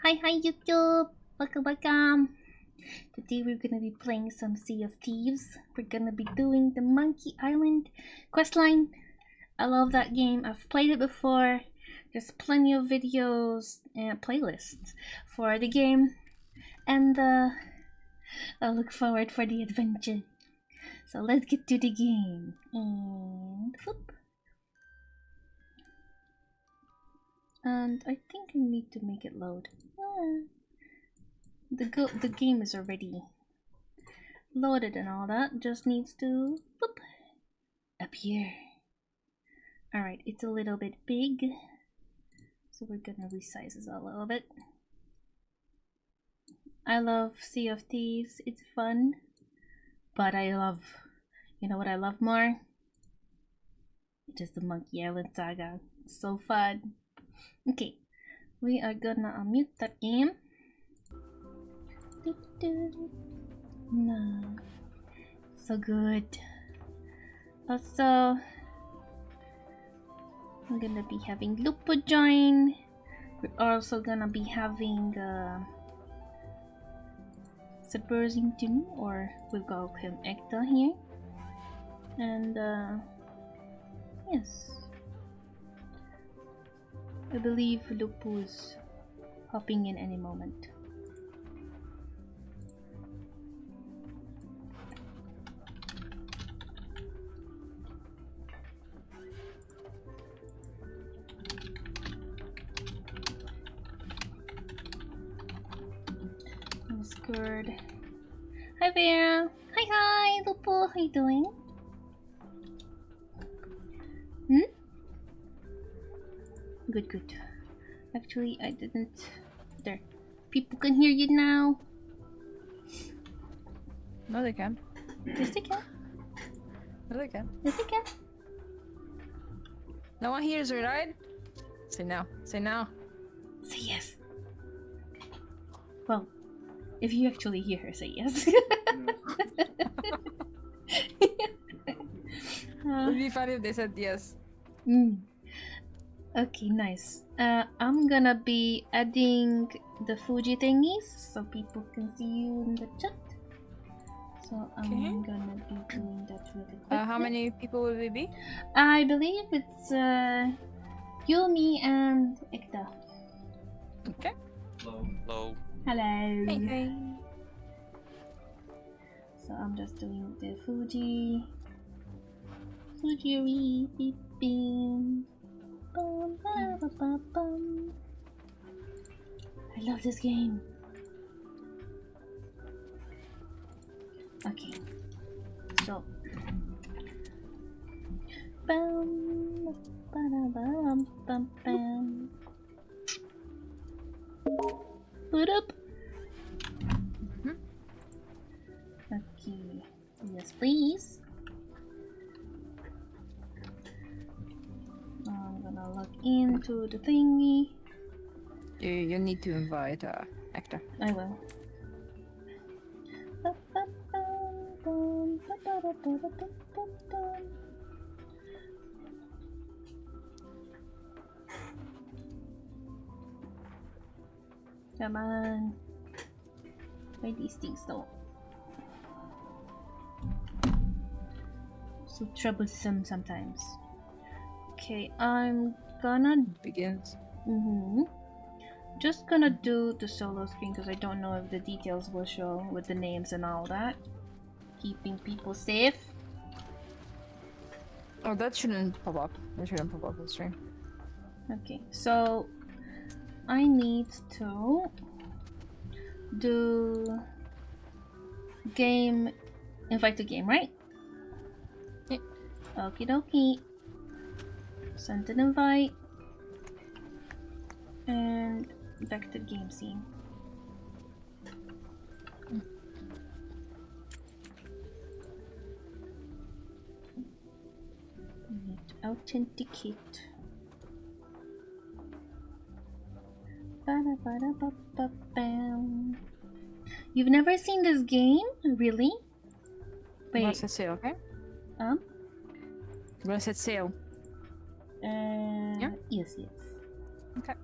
Hi YouTube! Welcome. Today we're gonna be playing some Sea of Thieves. We're gonna be doing the Monkey Island questline. I love that game. I've played it before. There's plenty of videos and playlists for the game. And I look forward for the adventure. So let's get to the game. And whoop. And I think I need to make it load. The game is already loaded and all that. Just needs to whoop, appear. Alright, it's a little bit big. So we're gonna resize this a little bit. I love Sea of Thieves. It's fun. But you know what I love more? It is the Monkey Island Saga. It's so fun. Okay, we are gonna unmute that game. No, so good. Also, I'm gonna be having Lupo join. We're also gonna be having Subversing, or we'll call him Ekta here. And yes, I believe Lupo is hopping in any moment. That's good. Hi Vera. Hi Lupo. How you doing? Good. Actually, I didn't. There. People can hear you now. No, they can. Yes, they can. No, they can. Yes, they can. No one hears her, right? Say no. Say no. Say yes. Well, if you actually hear her say yes. It would be funny if they said yes. Okay, nice. I'm gonna be adding the Fuji thingies so people can see you in the chat. So I'm gonna be doing that really quick. How many people will we be? I believe it's Yumi and Ekta. Okay. Hello. Hello. Hey. So I'm just doing the Fuji beeping. Bum, ba, ba, ba, bum. I love this game. Okay, so bum, ba, da, bum, bum, bum. Put up. Okay, yes please. I'm gonna log into the thingy. You need to invite Ekta. I will. Come on. Why these things though? So troublesome sometimes. Okay, I'm gonna Begins. just gonna do the solo screen because I don't know if the details will show with the names and all that. Keeping people safe. Oh, that shouldn't pop up. That shouldn't pop up on stream. Okay, so I need to do game, invite to game, right? Yeah. Okie dokie. Send an invite. And back to the game scene. Need to authenticate. Ba-da-ba-da-ba-ba-bam. You've never seen this game? Really? I'm gonna set sail, okay? I'm gonna set sail. Yeah? Yes. Okay.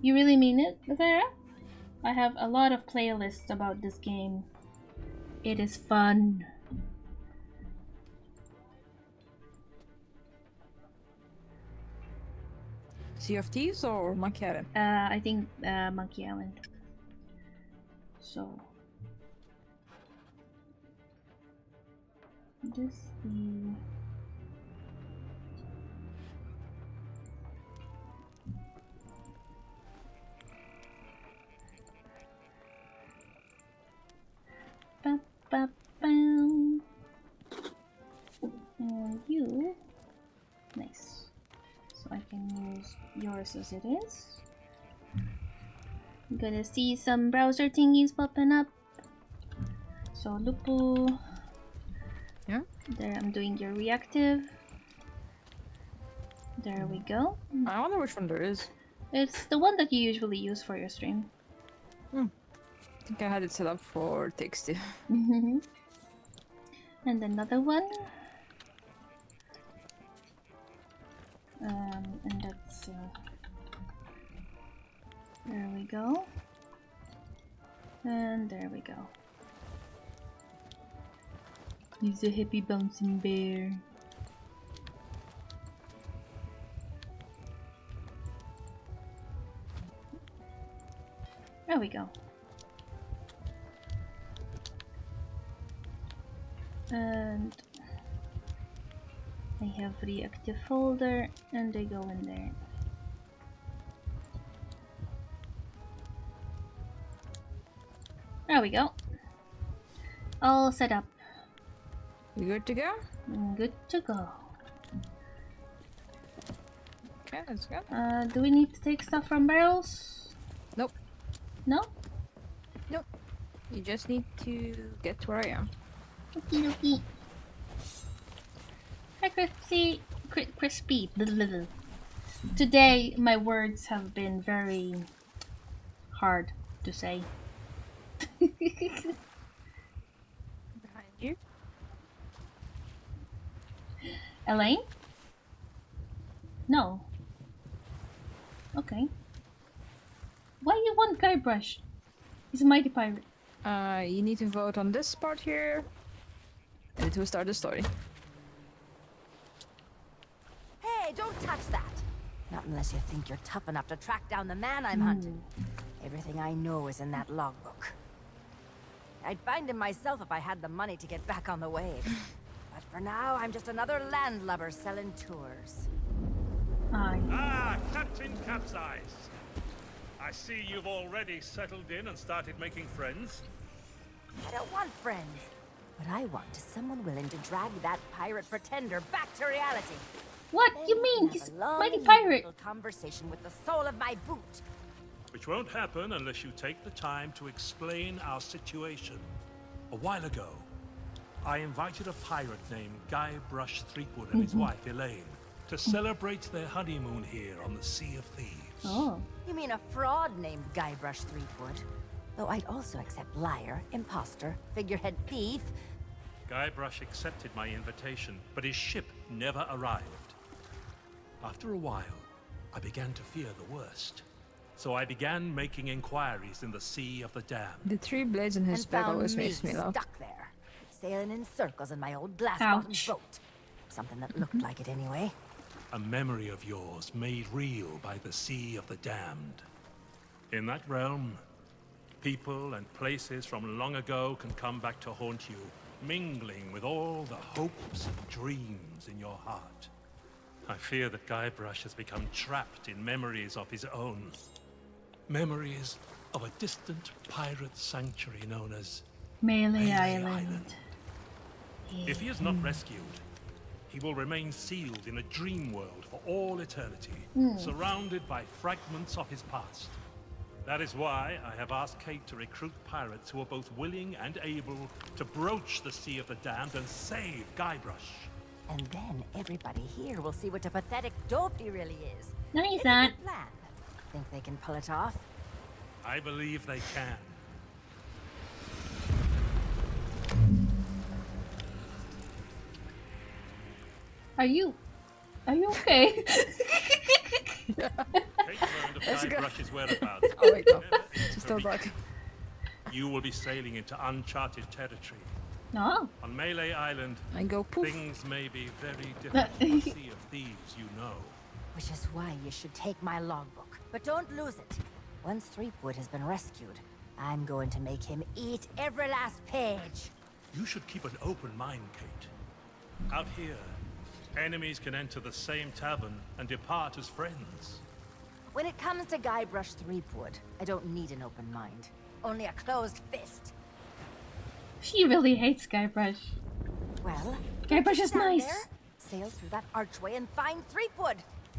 You really mean it, Vera? I have a lot of playlists about this game. It is fun. Sea of Thieves or Monkey Island? I think Monkey Island. So this the ba, ba, bam. And you, nice. So I can use yours as it is. I'm gonna see some browser thingies popping up. So Lupu. Yeah. There, I'm doing your reactive. There we go. I wonder which one there is. It's the one that you usually use for your stream. I think I had it set up for text. And another one. And that's there we go. And there we go. He's a happy bouncing bear. There we go. And I have reactive folder and they go in there. There we go. All set up. You good to go? Good to go. Okay, let's go. Do we need to take stuff from barrels? Nope. No? Nope. You just need to get to where I am. Okie dokie. Hi, Crispy. Today, my words have been very hard to say. Behind you. Elaine? No. Okay. Why you want Guybrush? He's a mighty pirate. You need to vote on this part here. And it will start the story. Hey, don't touch that! Not unless you think you're tough enough to track down the man I'm hunting. Everything I know is in that logbook. I'd find him myself if I had the money to get back on the waves. But for now, I'm just another landlubber selling tours. Aye. Ah, Captain Capsize. I see you've already settled in and started making friends. I don't want friends. What I want is someone willing to drag that pirate pretender back to reality. What Then you mean? we can He's have a a long, mighty pirate. little conversation with the sole of my boot. Which won't happen unless you take the time to explain our situation. A while ago, I invited a pirate named Guybrush Threepwood and his wife Elaine to celebrate their honeymoon here on the Sea of Thieves. Oh. You mean a fraud named Guybrush Threepwood? Though I'd also accept liar, imposter, figurehead thief. Guybrush accepted my invitation, but his ship never arrived. After a while, I began to fear the worst. So I began making inquiries in the Sea of the Damned. The three blades in his And back found always me makes me laugh. stuck there, sailing in circles in my old glass-bottomed Ouch. boat. Something that looked like it anyway. A memory of yours made real by the Sea of the Damned. In that realm, people and places from long ago can come back to haunt you, mingling with all the hopes and dreams in your heart. I fear that Guybrush has become trapped in memories of his own. Memories of a distant pirate sanctuary known as Melee Melee Island. If he is not rescued, he will remain sealed in a dream world for all eternity, surrounded by fragments of his past. That is why I have asked Kate to recruit pirates who are both willing and able to broach the Sea of the Damned and save Guybrush. And then everybody here will see what a pathetic dope he really is. No, he's It's a not. good plan. Think they can pull it off? I believe they can. Are you okay? Kate learned Guybrush's whereabouts. Oh wait, no. She's still dark. You will be sailing into uncharted territory. No. On Melee Island, I go poof. things may be very different from the Sea of Thieves, you know. Which is why you should take my logbook. But don't lose it. Once Threepwood has been rescued, I'm going to make him eat every last page. You should keep an open mind, Kate. Out here, enemies can enter the same tavern and depart as friends. When it comes to Guybrush Threepwood, I don't need an open mind. Only a closed fist. She really hates Guybrush. Well, Guybrush is stand nice. there, sail through that archway and find Threepwood.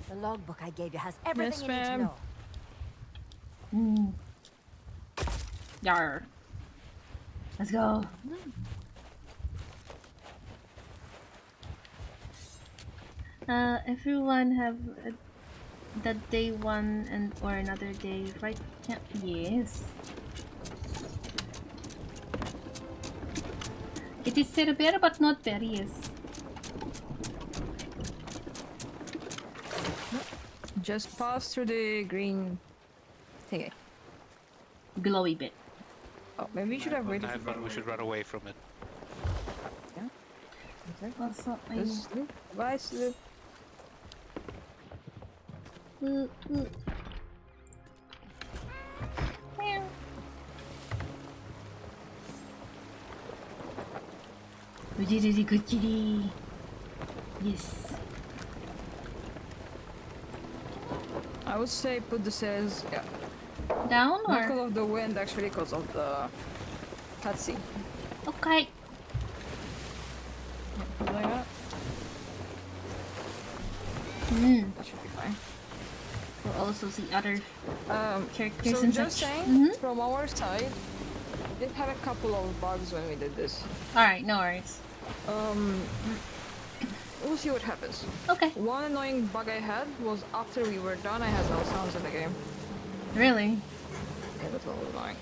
The logbook I gave you has everything Yes, you need to ma'am. know. Yar. Let's go. Everyone have the day one and or another day, right? Yeah. Yes. It is severe but not various. Just pass through the green thingy. Glowy bit. Oh, maybe we should have waited. We should run away from it. Yeah. Okay. Also, I Just loop. Bye, sloop. Meow. We did it, good kitty. Yes. I would say put the sails, yeah. Down Not or? because of the wind, actually, because of the cutscene. Okay. Yeah, put it like that. That should be fine. We'll also see other characters So and just such. saying, from our side, we did have a couple of bugs when we did this. Alright, no worries. We'll see what happens. Okay. One annoying bug I had was after we were done, I had no sounds in the game. Really? Yeah, that was annoying.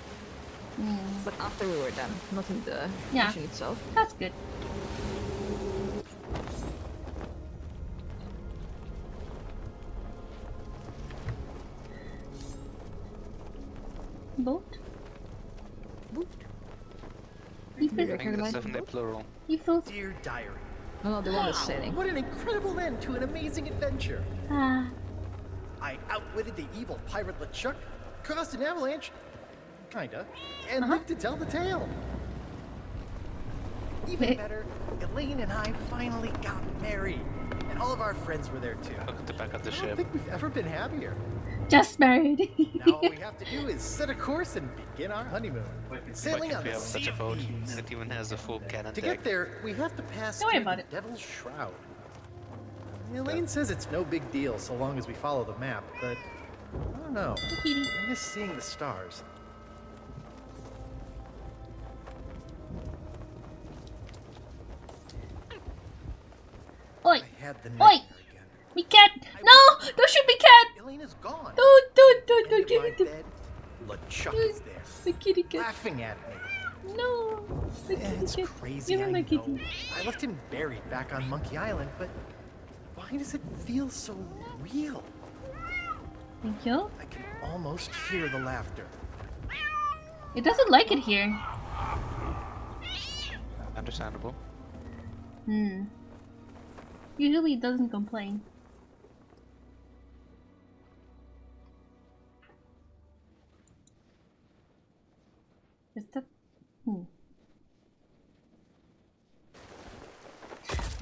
But after we were done, not in the Yeah. mission itself. That's good. Boat? Boot. You I feel, think Recognize that's the definitely boat? plural. you feel, Dear Diary. No, the one that's sailing. What an incredible end to an amazing adventure. I outwitted the evil pirate LeChuck, caused an avalanche, kinda, and lived to tell the tale. Even better, Elaine and I finally got married, and all of our friends were there too. Look at the back of the I don't ship. think we've ever been happier. just married. Now all we have to do is set a course and begin our honeymoon. Sailing Like on if we the have such Sea a of boat, Thieves. and it even has a full cannon To deck. get there, we have to pass Don't worry through about the it. Devil's Shroud. Elaine says it's no big deal so long as we follow the map, but I don't know. Kitty. I miss seeing the stars. Oi! I had the Oi! nightmare again. Me cat! No! Don't shoot me cat! Elaine is gone. Don't End of give my me the bed, LeChuck is there, the kitty cat. laughing at me. No! The Yeah, kitty it's cat. crazy, Give me I my know. kitty. I left him buried back on Monkey Island, but why does it feel so real? Thank you. I can almost hear the laughter. It doesn't like it here. Understandable. Usually it doesn't complain. Is that...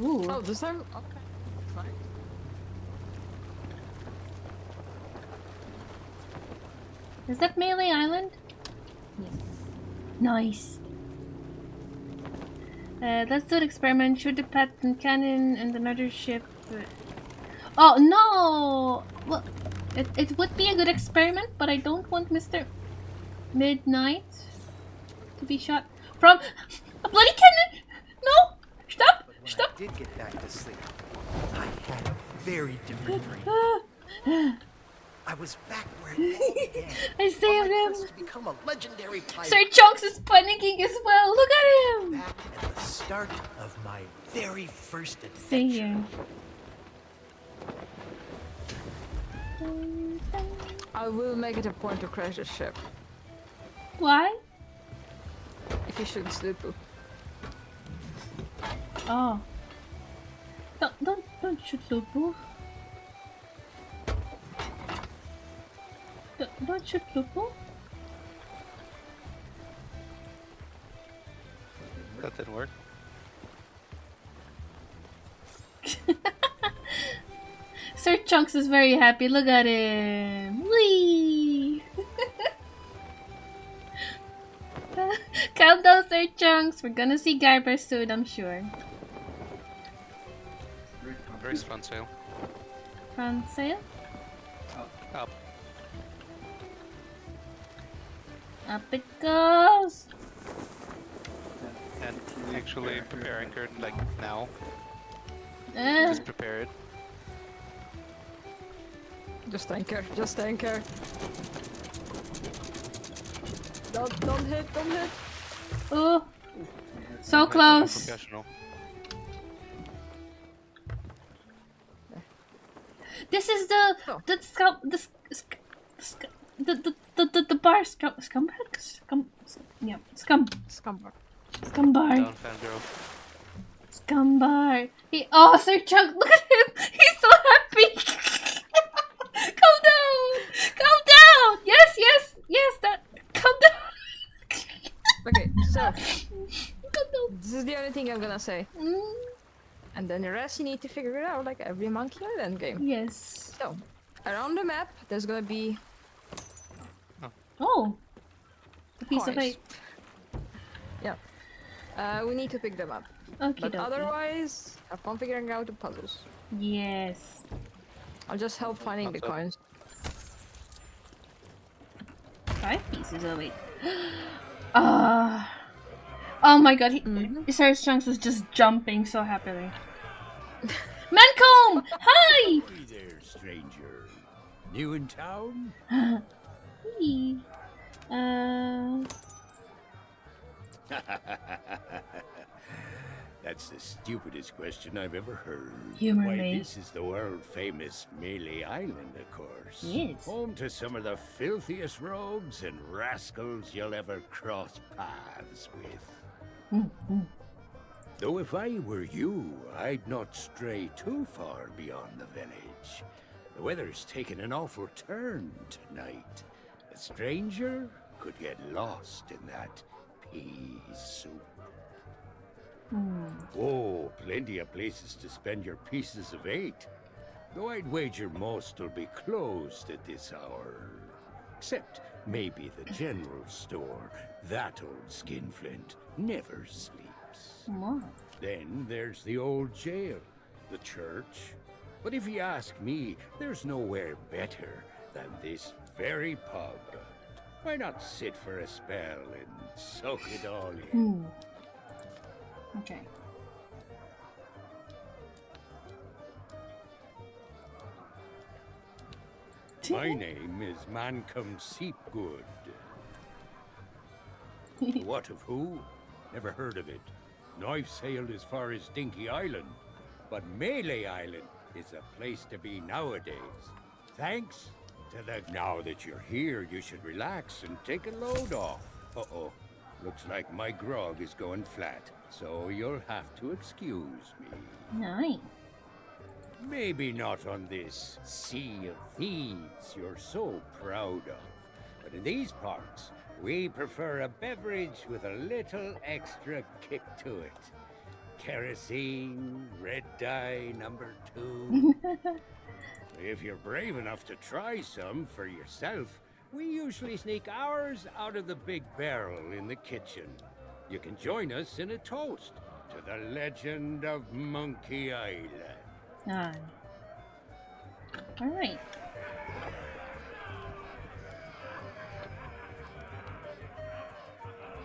Ooh. Oh, this time? Okay. Fine. Is that Melee Island? Yes. Nice. Let's do an experiment. Shoot the pattern cannon and another ship. Oh no! Well, it would be a good experiment, but I don't want Mr. Midnight to be shot from a bloody cannon. No! Stop! But when Stop! I did get back to sleep, I had a very different dream. I was back where it all began. I saved on my him. quest to become a legendary pirate. Sir Chunks is panicking as well. Look at him. Back at the start of my very first Stay adventure. here. I I will make it a point to crash the ship. Why? If you shouldn't sleep. Oh. Don't shoot Lupu. Don't shoot Lupu. That didn't work. Sir Chunks is very happy. Look at him. Whee! Calm down, Sir Chunks. We're gonna see Guybrush soon, I'm sure. Race front sail. Front sail? Up. Up it goes. And actually prepare anchor like now. Uh, Just prepare it. Just anchor, just anchor. Don't hit, don't hit. oh, so close. Professional. This is the the bar scumbag scumbar. Down, fangirl. Scumbar. Oh, Sir Chuck, look at him. He's so happy. Calm down. Yes. That. Calm down. Okay, so Calm down. this is the only thing I'm gonna say. And then the rest you need to figure it out like every Monkey Island game. Yes. So, around the map, there's gonna be Oh. A piece of coins. eight. Yeah. We need to pick them up. Okay. But otherwise, have fun figuring out the puzzles. Yes. I'll just help finding the Thumbs up. coins. 5 pieces of eight. Oh my god, Sir Chunks is just jumping so happily. Mancomb! Hi! Hey there, stranger. New in town? Hey. That's the stupidest question I've ever heard. Humor Why, me. this is the world-famous Melee Island, of course. Yes. Home to some of the filthiest rogues and rascals you'll ever cross paths with. Though if I were you, I'd not stray too far beyond the village. The weather's taken an awful turn tonight. A stranger could get lost in that pea soup. Oh, plenty of places to spend your pieces of eight. Though I'd wager most will be closed at this hour. Except maybe the general store. That old skinflint never sleeps. What? Then there's the old jail, the church. But if you ask me, there's nowhere better than this very pub. Why not sit for a spell and soak it all in? Okay. My name is Mancomb Seepgood. What of who? Never heard of it. And I've sailed as far as Dinky Island. But Melee Island is a place to be nowadays. Thanks to the... Now that you're here, you should relax and take a load off. Uh-oh. Looks like my grog is going flat. So you'll have to excuse me. Nice. Maybe not on this sea of thieves you're so proud of. But in these parts, we prefer a beverage with a little extra kick to it. Kerosene, red dye, #2. If you're brave enough to try some for yourself, we usually sneak ours out of the big barrel in the kitchen. You can join us in a toast to the legend of Monkey Island. Aye. Alright.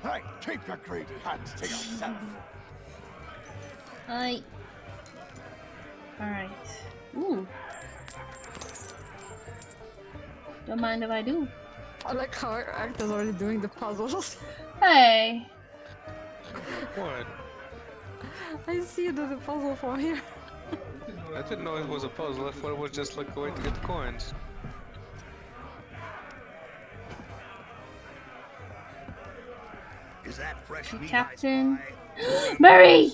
Hey, keep your greedy hands to yourself. Aye. Alright. Ooh. Don't mind if I do. I like how our actor's already doing the puzzles. Hey. What? I see you do the puzzle from here. I didn't know it was a puzzle. I thought it was just like going to get the coins. Is that fresh meat Captain. I spy? Murray!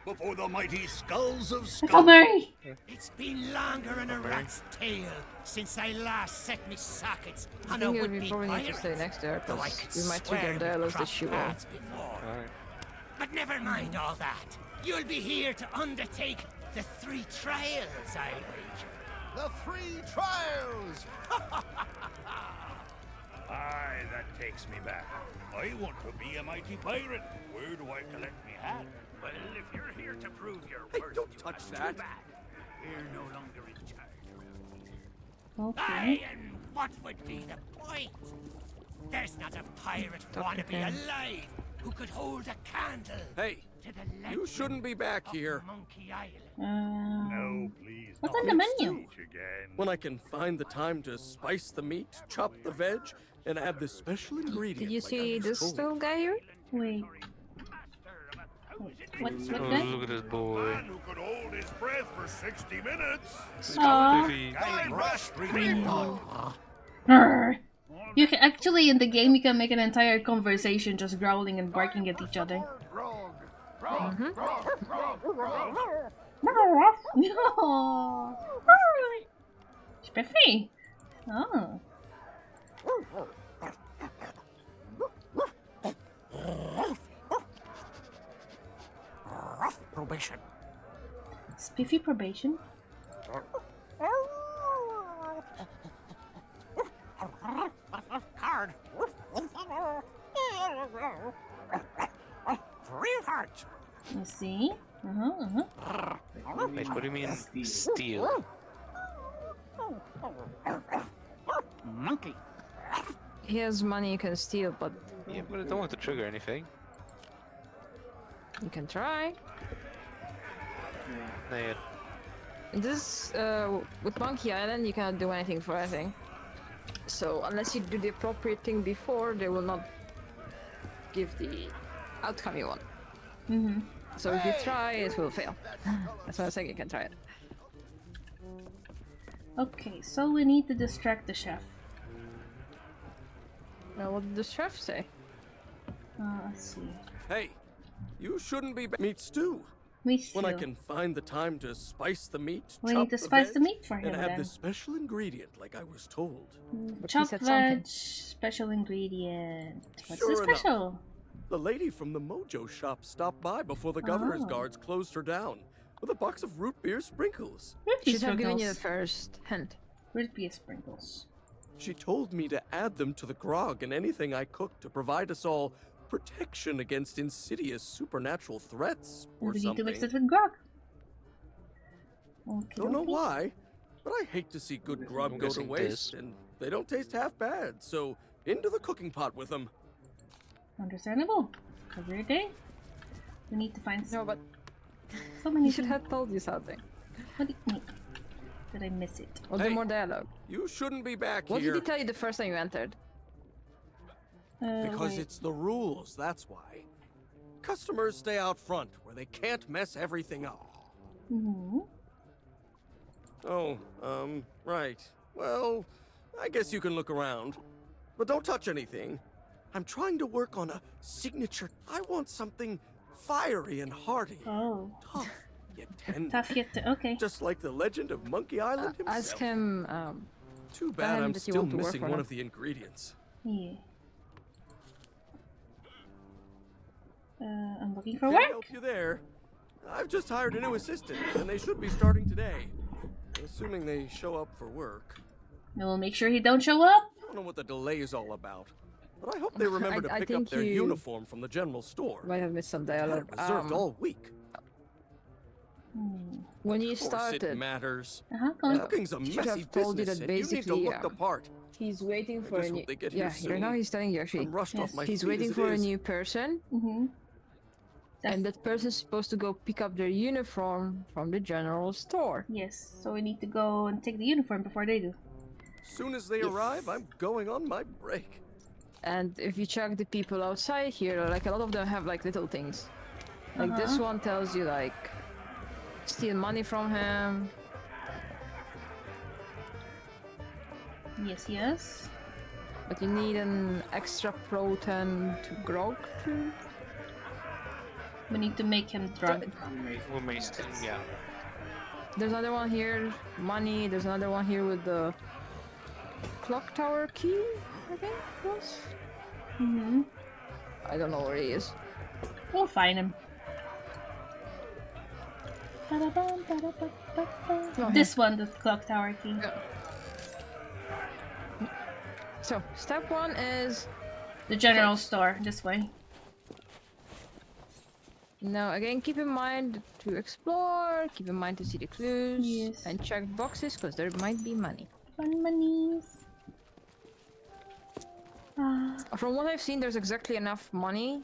Before the mighty skulls of I Scum. found Murray! It's been longer than a rat's tail since I last set me sockets I on a think we would-be probably need to stay pirate. next to her, Though I because could we might swear trigger we dialogues that crossed she will. paths before. Alright. But never mind all that. You'll be here to undertake the 3 trials, I'll wager. The 3 trials! Aye, that takes me back. I want to be a mighty pirate. Where do I collect me hat? Well, if you're here to prove your Hey, worth, don't you touch have that. too bad. We're no longer in charge. Okay. Aye, and what would be the point? There's not a pirate wannabe alive who could hold a candle Hey, to the you legend shouldn't be back of here. Monkey Island. No, please. What's not. on the menu? Speech again. When I can find the time to spice the meat, chop the veg, and add this special ingredient. Did you like I see was this told. little guy here? Wait. What's Oh, that? look at this boy. Man who could hold his breath for 60 minutes. Aw. Movie. Guybrush breathing. Brr. You can actually in the game you can make an entire conversation just growling and barking at each other. No. Spiffy. Oh. Probation. Spiffy probation. Card. 3 hearts. Let's see. Wait, what do you mean steal? Monkey. He has money you can steal, but Yeah, but I don't want to trigger anything. you can try. Nah, yeah. This, with Monkey Island, you cannot do anything for anything. So, unless you do the appropriate thing before, they will not give the outcome you want. Mm-hmm. So if you try, it will fail. That's why I was saying you can try it. Okay, so we need to distract the chef. Now, what did the chef say? Let's see. Hey, you shouldn't be meat stew. We When I stew. can find the time to spice the meat, We chop need to the spice veg, the meat for him and add then. this special ingredient like I was told. But he Chopped said veg, something. special ingredient. What's Sure the enough. special? The lady from the Mojo shop stopped by before the governor's Oh. guards closed her down with a box of root beer sprinkles. Root beer Should have given you the sprinkles. first hint. Root beer sprinkles. She told me to add them to the grog and anything I cooked to provide us all protection against insidious supernatural threats or We need to mix it something. with grog. Okay. Don't know why, but I hate to see good grub I'm go to guessing waste, this. and they don't taste half bad, so into the cooking pot with them. Understandable. A weird day. We need to find No, but so many he should things. have told you something. What do you mean? Did I miss it? Or Hey. do more dialogue. You shouldn't be back What here did he tell you the first time you entered? because wait. it's the rules, that's why. Customers stay out front where they can't mess everything up. Mm-hmm. Oh, right. Well, I guess you can look around. But don't touch anything. I'm trying to work on a signature. I want something fiery and hearty. Oh. Tough yet tender. Tough yet to. Okay. Just like the legend of Monkey Island himself. Ask him, Too tell bad him I'm that you still want to work missing for one him. of the ingredients. Yeah. I'm looking for Can't work. help you there. I've just hired a new assistant, and they should be starting today. Assuming they show up for work. We'll make sure he don't show up. I don't know what the delay is all about. But I hope they remember to I pick up think their you uniform from the general store. might have missed some I had dialogue. it reserved all week. When you Of course it started, matters. Go on. Cooking's a should messy have told you business, that and you need to basically, look the part. he's waiting for just a hope new. they get here Yeah, right soon. now he's telling you actually. I'm rushed Yes. off my He's feet waiting as it for a is. new person, Mm-hmm. and that person's supposed to go pick up their uniform from the general store. Yes. So we need to go and take the uniform before they do. As soon as they arrive, I'm going on my break. And if you check the people outside here, like a lot of them have like little things. Like this one tells you like steal money from him. Yes. Yes. But you need an extra proton to grog to. We need to make him drunk. We'll make yeah. There's another one here, money. There's another one here with the clock tower key, I think it was. Mm-hmm. I don't know where he is. We'll find him. This one, the clock tower key. Yeah. So, step 1 is... The general store, this way. Now, again, keep in mind to explore, keep in mind to see the clues, Yes. and check boxes, because there might be money. Fun monies. From what I've seen, there's exactly enough money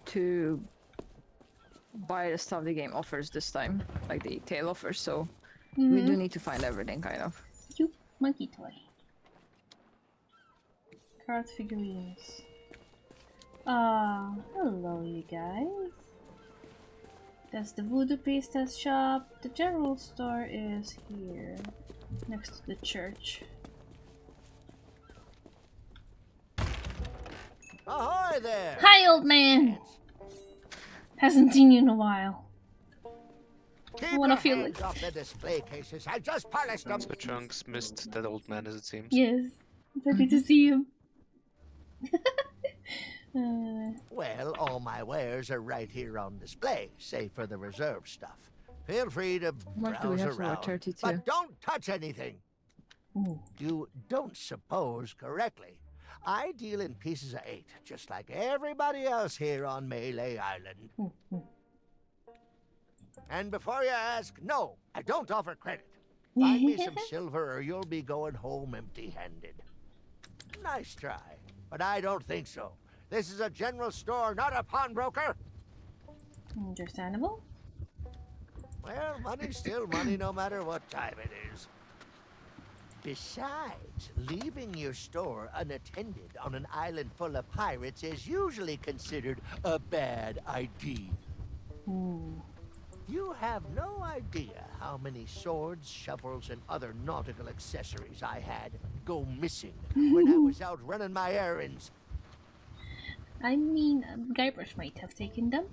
to buy the stuff the game offers this time, like the tail offers, so we do need to find everything, kind of. Cute monkey toy. Card figurines. Hello you guys. That's the voodoo priestess shop. The general store is here, next to the church. Ahoy there! Hi, old man! Hasn't seen you in a while. Keep I wanna your feel hands off the display cases. I just polished them. So Chunks missed that old man, as it seems. Yes, I'm happy to see him. Well, all my wares are right here on display, save for the reserve stuff. Feel free to What do we browse have for around, 32? but don't touch anything. Ooh. You don't suppose correctly. I deal in pieces of 8, just like everybody else here on Melee Island. And before you ask, no, I don't offer credit. Find me some silver or you'll be going home empty-handed. Nice try, but I don't think so. This is a general store, not a pawnbroker. Understandable. Well, money's still money no matter what time it is. Besides, leaving your store unattended on an island full of pirates is usually considered a bad idea. Ooh. You have no idea how many swords, shovels, and other nautical accessories I had go missing when I was out running my errands. I mean, Guybrush might have taken them.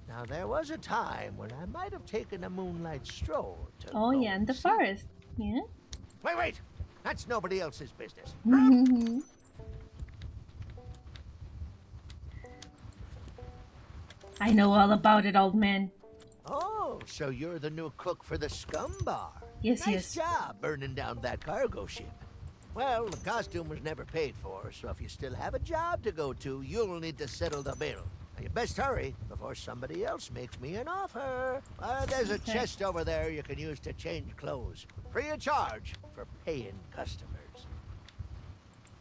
Now, there was a time when I might have taken a moonlight stroll to Oh go yeah, in the see- forest. Yeah. Wait! That's nobody else's business. I know all about it, old man. Oh, so you're the new cook for the Scum Bar. Yes, Nice yes. job burning down that cargo ship. Well, the costume was never paid for, so if you still have a job to go to, you'll need to settle the bill. Now, you best hurry before somebody else makes me an offer. There's a chest over there you can use to change clothes. Free of charge for paying customers.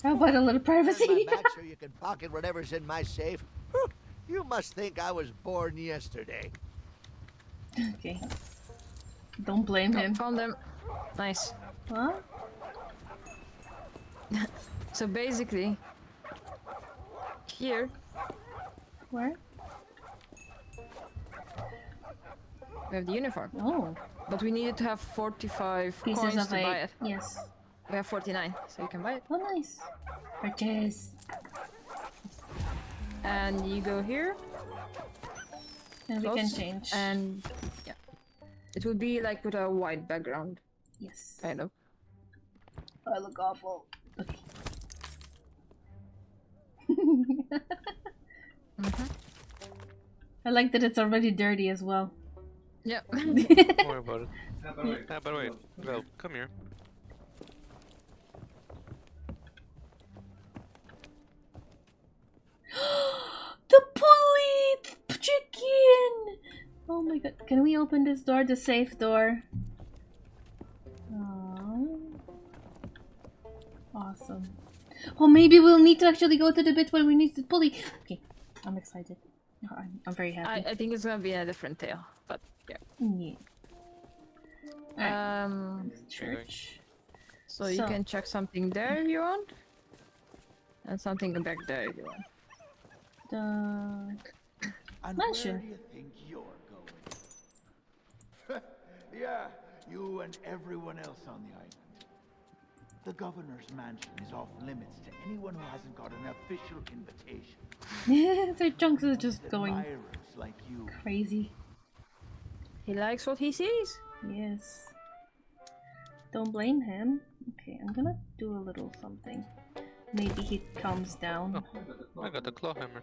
How about a little Turn privacy? my back so you can pocket whatever's in my safe. Whew, you must think I was born yesterday. Okay. Don't blame him. Found them. Nice. Huh? So basically, here Where? we have the uniform, Oh. but we needed to have 45 Pieces coins of to buy 8. it. Yes. We have 49, so you can buy it. Oh, nice. Purchase. And you go here, And we can close, change. and yeah, it would be like with a white background, Yes. kind of. I look awful. Okay. I like that it's already dirty as well. Yeah. Don't worry about it. By the way, well, come here. The police chicken! Oh my god. Can we open this door? The safe door. Oh. Awesome. Oh, maybe we'll need to actually go to the bit where we need the pulley. Okay. I'm excited. Oh, I'm very happy. I think it's gonna be a different tale, but yeah. Yeah. Alright. Church. So you can check something there if you want, and something back there if you want. The And mansion. where do you think you're going? Yeah, you and everyone else on the island. The governor's mansion is off limits to anyone who hasn't got an official invitation. Their chunks is just going Admirers like you. crazy. He likes what he sees. Yes. Don't blame him. Okay, I'm gonna do a little something. Maybe he calms down. Oh, I got the claw hammer.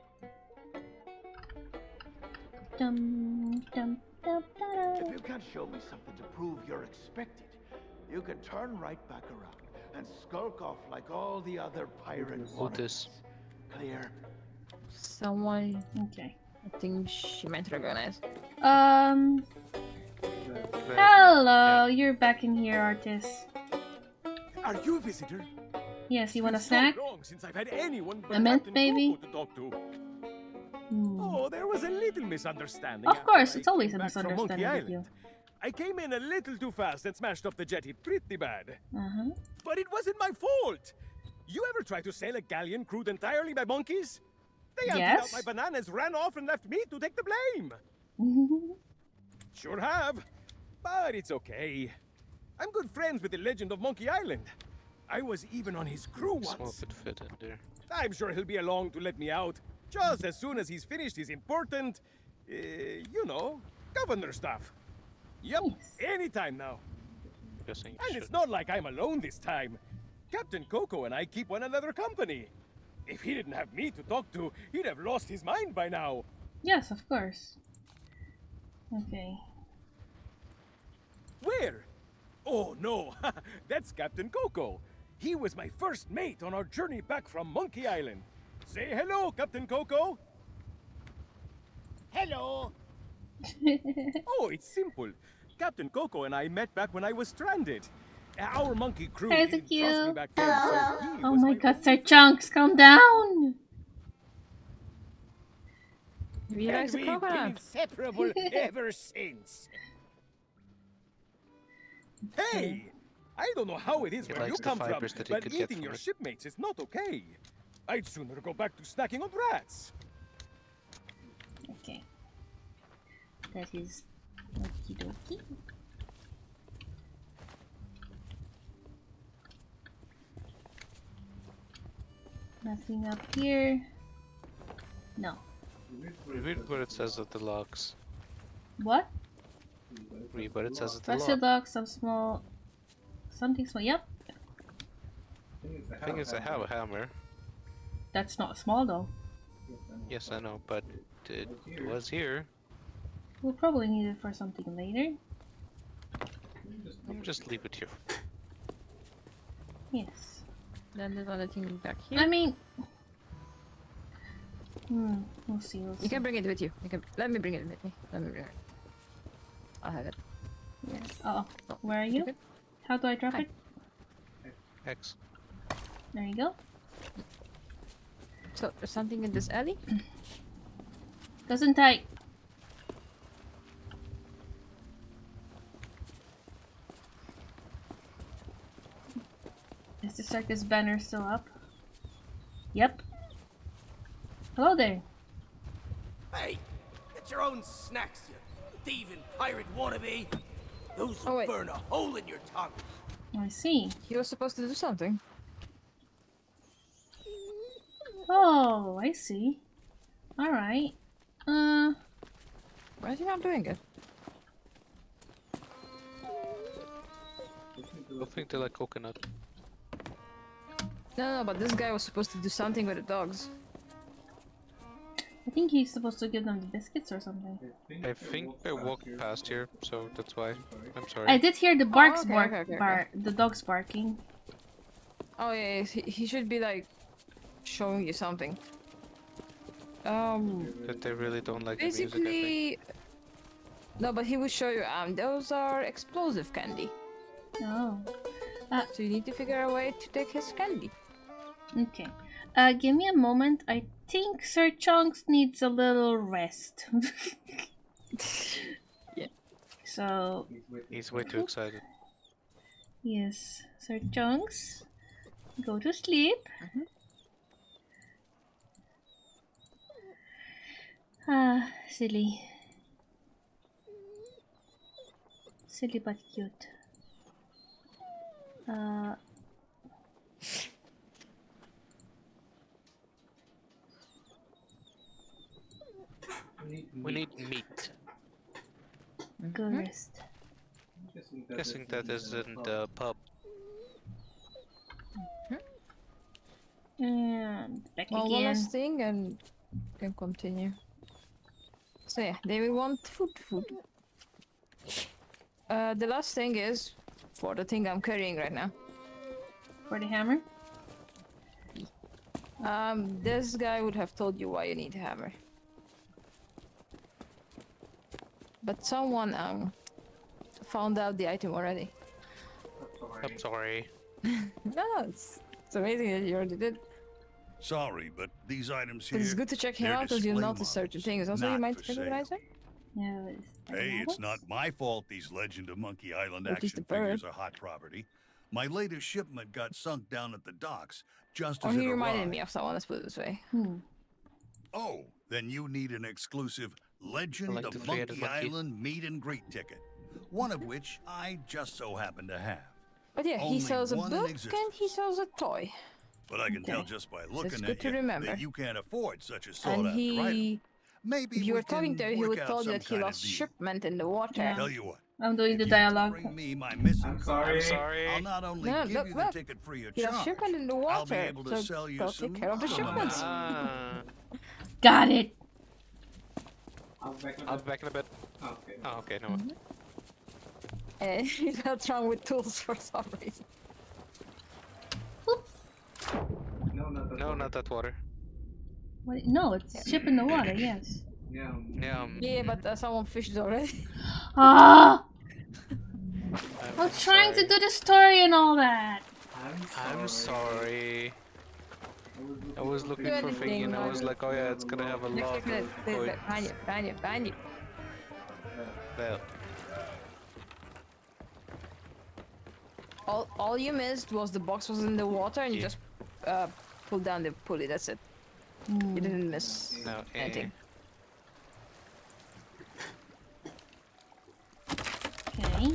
Dum, dum, dum, da, If you can't show me something to prove you're expected, you can turn right back around and skulk off like all the other pirate Otis. wannabes. Clear? Someone, Okay. I think she meant to recognize. Hello, you're back in here, Artis. Are you a visitor? Yes, you want a It's snack? so long since I've had anyone but A mint, Captain maybe? Coco to talk to. Hmm. Oh, there was a little misunderstanding. Of after course, I it's always came a back from Monkey misunderstanding with you. Island. I came in a little too fast and smashed up the jetty pretty bad. Uh-huh. But it wasn't my fault. You ever try to sail a galleon crewed entirely by monkeys? They emptied out Yes. my bananas, ran off, and left me to take the blame. Sure have. But it's okay. I'm good friends with the legend of Monkey Island. I was even on his crew Small once. could fit in there. I'm sure he'll be along to let me out. Just as soon as he's finished his important, you know, governor stuff. Yep, Nice. anytime now. Guessing you And should. it's not like I'm alone this time. Captain Coco and I keep one another company. If he didn't have me to talk to, he'd have lost his mind by now. Yes, of course. Okay. Where? Oh no, that's Captain Coco. He was my first mate on our journey back from Monkey Island. Say hello, Captain Coco. Hello. Oh, it's simple. Captain Coco and I met back when I was stranded. Our monkey crew Hey, didn't Ezekiel. trust me back then, so he Oh was my my god, only Sir mate. Chunks, calm down! He And likes the we've been coconut. inseparable ever since. Hey! I don't know how it is He where you likes the come from, fibers that he but could get eating from your it. shipmates is not okay. I'd sooner go back to snacking on rats. Okay. That is okie dokie. Nothing up here. No. Read what it says at the logs. What? Read what it says at the Rusty log. log, some small... Something small, yep. The thing is, I have a hammer. That's not small though. Yes, I know, but it was here. We'll probably need it for something later. Let me just leave it here. Yes. Then there's another thing back here. I mean... we'll see, we'll see. You can bring it with you. You can. Let me bring it with me. Let me bring it. I'll have it. Yes. Oh, where are you? Okay. How do I drop Hi. it? X. There you go. So there's something in this alley. Doesn't tight. Is the circus banner still up? Yep. Hello there. Hey, get your own snacks, you thieving pirate wannabe. Those Oh, will wait. burn a hole in your tongue. I see. He was supposed to do something. Oh, I see. Alright. Why is he not doing it? I think they like coconut. No, but this guy was supposed to do something with the dogs. I think he's supposed to give them the biscuits or something. I think I walked past here, so that's why. I'm sorry. I did hear the barks okay, bark, okay. the dogs barking. Oh yeah, yes, he should be like showing you something. That they really don't like the music, I think. Basically, no, but he will show you. Those are explosive candy. Oh. So you need to figure a way to take his candy. Okay. Give me a moment. I think Sir Chunks needs a little rest. Yeah. So, He's way too excited. yes, Sir Chunks, go to sleep. Silly. Silly but cute. We need meat. Go rest. Guessing that is in the pub. And back Well, one again. last thing and can continue. So yeah, then we want food. The last thing is for the thing I'm carrying right now. For the hammer? This guy would have told you why you need a hammer. But someone found out the item already. I'm sorry. No, it's amazing that you already did. Sorry, but these items here. But it's good to check him they're out because you'll display notice certain models, things. Also, you not might for sale. recognize it. No, Hey, it's not my fault these Legend of Monkey Island Or at least action the bird. figures are hot property. My latest shipment got sunk down at the docks just Or as he it reminded arrived. me of someone, let's put it this way. Oh, then you need an exclusive Legend like of the three-headed Monkey monkey. Island meet and greet ticket, one of which I just so happen to have. But yeah, he Only sells a one in book existence. and he sells a toy. But I can tell Okay. just by It's looking good at to you remember. that you can't afford such a And sought-after item. he... Maybe If you we were talking to can him, he work would out tell you some that he kind of lost deal. shipment in the water. Yeah. Tell you what. I'm doing If the you dialogue. Bring me my missing I'm card, sorry. I'll not only No, give look, you the look. ticket free of He lost charge. shipment in the water. I'll be able to so sell you go some take care of the other shipments. Ah, Got it. I'll be back in a bit. Oh, okay, no. And he's not wrong with tools for some reason. No, not that water. What? No, it's ship in the water. Yes. Yeah, Yeah, but someone fished already. Ah! I'm I'm trying to sorry. do the story and all that. I'm sorry. I was looking Do for anything, thingy and I was Margaret. like, oh yeah, it's gonna have a Look, lot look, look, of look, coins. look, behind you. Well, All you missed was the box was in the water and you Yeah. just pulled down the pulley, that's it. You didn't miss no, anything. Okay.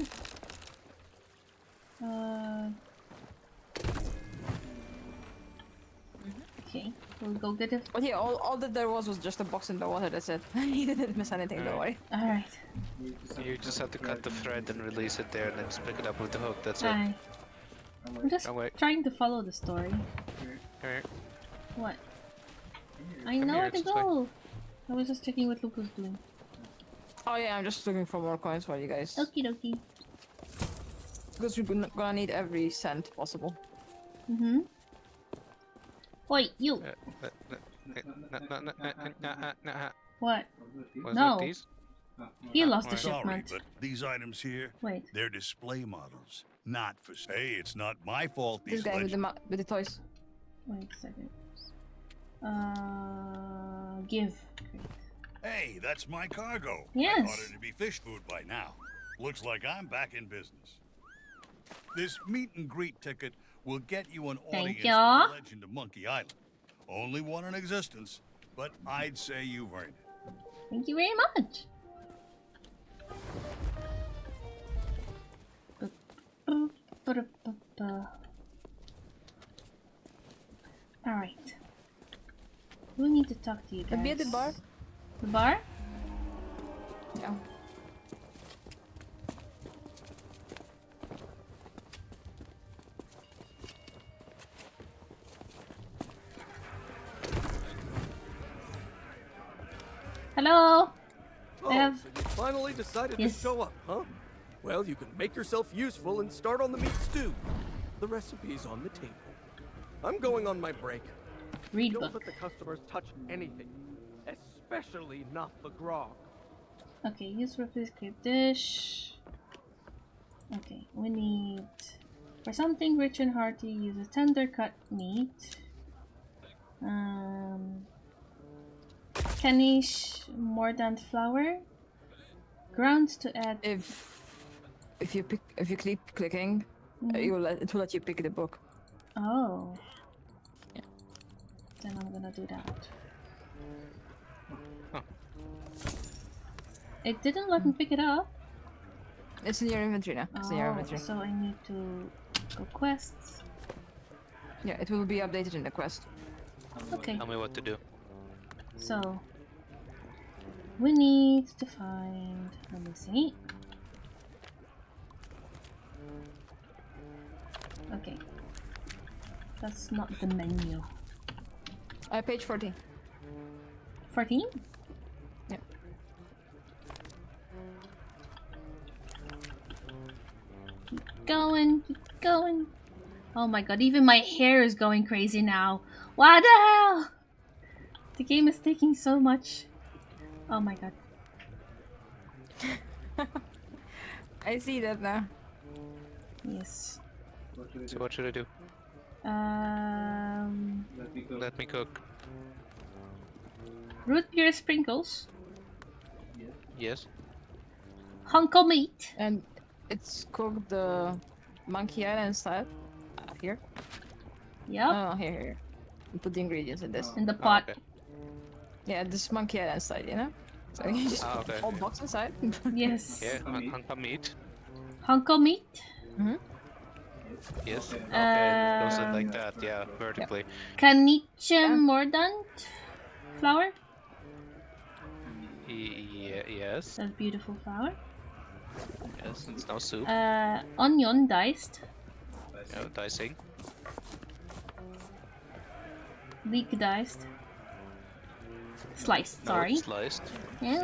Okay, we'll go get it. But yeah, all that there was just a box in the water, that's it. You didn't miss anything, don't worry. Alright. you just have to cut the thread and release it there and then just pick it up with the hook, that's it. Hi. I'm just Oh, wait. trying to follow the story. Alright. What? I Come know here, where to it's this way. go. I was just checking what Luke was doing. Oh yeah, I'm just looking for more coins for you guys. Okie dokie. Because we're gonna need every cent possible. Mm-hmm. Wait, you. What? Was No. it these? He lost the Sorry, Sorry, shipment. but these items here, Wait. they're display models, not for sale. Hey, it's not my fault This these guy with Legend... with the toys. Wait a second. Give. Great. Hey, that's my cargo. Yes. I thought it'd be fish food by now. Looks like I'm back in business. This meet and greet ticket will get you an Thank audience ya. with the Legend of Monkey Island. Only one in existence, but I'd say you've earned it. Thank you very much. Alright. We need to talk to you guys. Be at the bar. The bar? Yeah. Hello? Oh, I have... so you finally decided Yes. to show up, huh? Well, you can make yourself useful and start on the meat stew. The recipe's on the table. I'm going on my break. Read Don't book. let the customers touch anything, especially not the grog. Okay, use roughly script dish. Okay, we need... For something rich and hearty, use a tender cut meat. Caniche mordant flour. Grounds to add... If you keep clicking, it will let you pick the book. Oh. Yeah. Then I'm gonna do that. Huh. It didn't let me pick it up. It's in your inventory now. It's in your Oh, inventory. so I need to go quests. Yeah, it will be updated in the quest. Okay. Tell me what to do. So We need to find. Let me see. Okay. That's not the menu. Page 14. 14? Yep. Keep going, keep going. Oh my god, even my hair is going crazy now. What the hell? The game is taking so much. Oh my god. I see that now. Yes. So what should I do? Let me cook. Root beer sprinkles. Yes. Honko meat. And it's cooked the Monkey Island style. Here. Yep. Oh, here. You put the ingredients in this. In the pot. Oh, okay. Yeah, this Monkey Island style, you know? So you just put the whole box inside. Yes. Yeah, hunka meat. Honko meat. Mm-hmm. Yes. Okay, goes in like that. Yeah, vertically. Kaniche mordant flour. Yes. That's beautiful flour. Yes, it's now soup. Onion diced. Oh, dicing. Leek diced. Sliced, No, sorry. it's sliced. Yeah.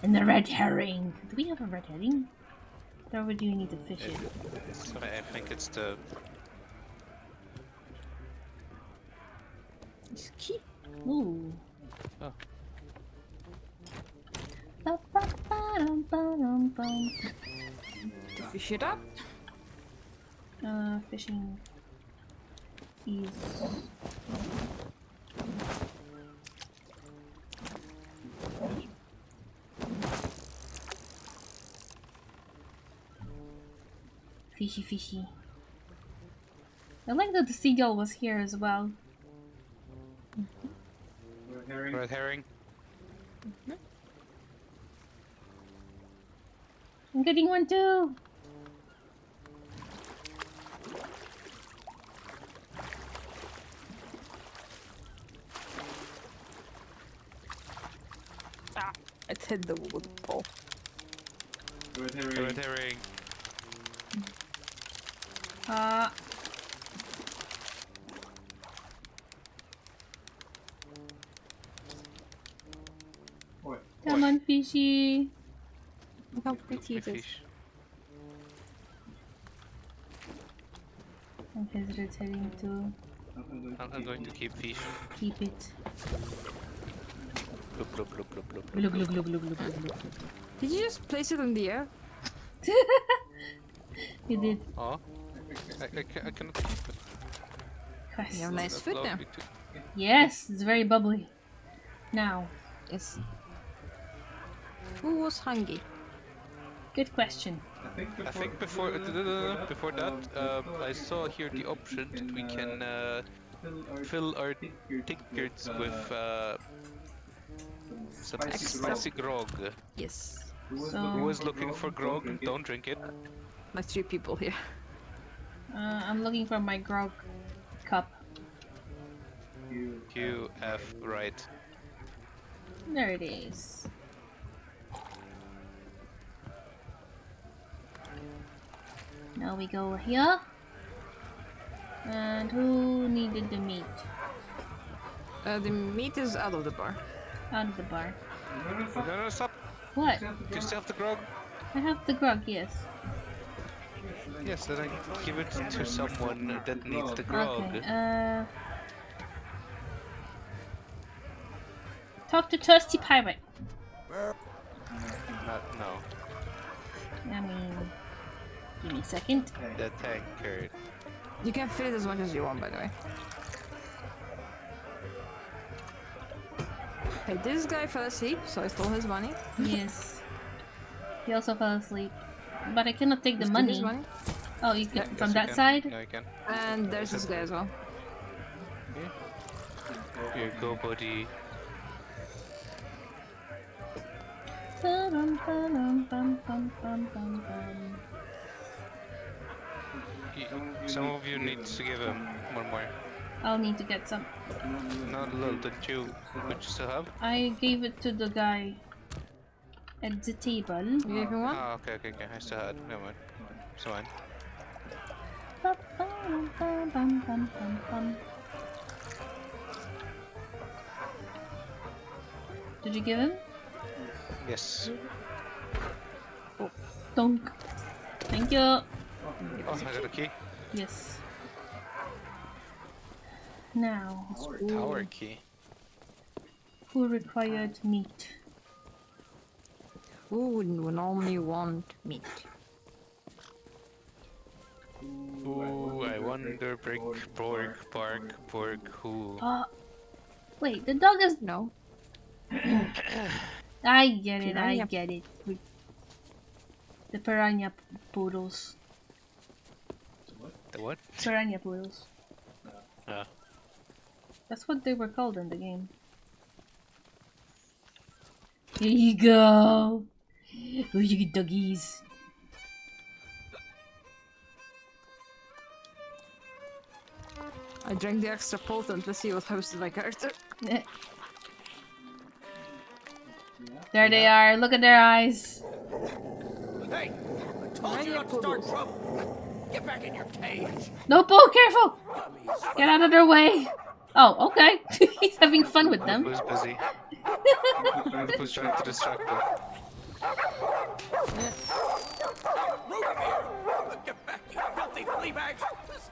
And the red herring. Do we have a red herring? Or do you need to fish it? I think it's the... It's key. Ooh. Oh. To fish it up. Fishing is fishy. I like that the seagull was here as well. Red herring. I'm getting one too. Ah, it hit the wood pole. Red herring. Come on, fishy. Look how pretty it is. Fish. I'm hesitating to I'm going to keep fish. keep it. Bloop, bloop, bloop, bloop, bloop, Glug, glug, glug, glug, glug, glug, glug. Did you just place it in the air? You did. Oh, I cannot keep it. Yes. You have a nice That's foot now. lovely too. Yes, it's very bubbly. Now, Yes. Who was hungry? good question. I think before that, I saw here the option that we can fill our tickets with some spicy grog. Yes. Who is looking for grog? Don't drink it. Like 3 people here. I'm looking for my grog cup. QF, right. There it is. Now we go here. And who needed the meat? The meat is out of the bar. Out of the bar. No, stop. What? Do you still have the grog? I have the grog, yes. Yes, then I give it to someone that needs the grog. Okay, talk to Thirsty Pirate. No. I mean, give me a second. The tankard. You can fill it as much as you want, by the way. Hey, this guy fell asleep, so I stole his money. Yes. He also fell asleep. But I cannot take the Just take his money. money. Oh, you can Yeah. from Yes, that you can. side? Yeah, you can. And there's this guy as well. Here you go, buddy. Some of you need to give him one more. I'll need to get some. Not a little, don't you? What you still have? I gave it to the guy at the table. You gave him one? Ah, okay. I still had. Never mind. It's fine. Did you give him? Yes. Donk. Thank you. Oh, I got a key. Yes. Now, Tower key. who required meat? Who would normally want meat? Ooh, I wonder, brick, pork, bark, pork, who? Wait, the dog is. No. I get it, I Piranha. get it. The piranha poodles. The what? Piranha poodles. That's what they were called in the game. Here you go. Oh, you get doggies. I drank the extra potent. Let's see what happens to my character. There they are. Look at their eyes. Hey, I told you not to start trouble. Get back in your cage. No, Bo, careful! Get out of their way. Oh, okay. He's having fun with them. Who's busy? Who's trying to distract them? Get back, you filthy flea bags!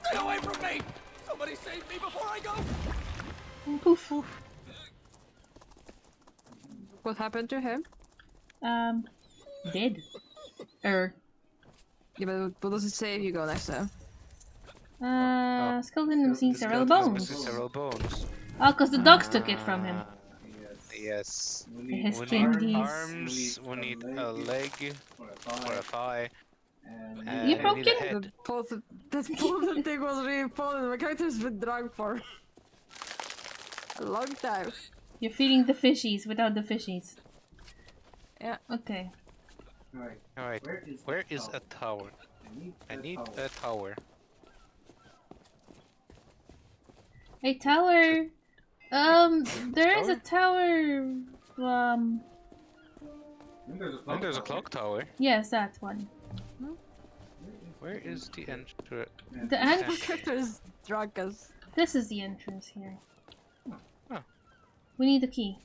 Stay away from me! Somebody save me before I go! Poof. What happened to him? Dead. Yeah, but what does it say if you go next to him? Skeleton and seen several Skeleton is bones. missing several bones. Oh, because the dogs took it from him. Yes. His We need candies. arms, we need a leg, or a thigh, and You we broke need a it? head. The potent thing was really important. My character's been drunk for a long time. You're feeding the fishies without the fishies. Yeah. Okay. Alright, where is a tower? I need a tower. A tower. There is a tower. I think there's a clock tower. Yes, that one. Where is the entrance? The My entrance. character is drunk as. This is the entrance here. Oh. We need the key.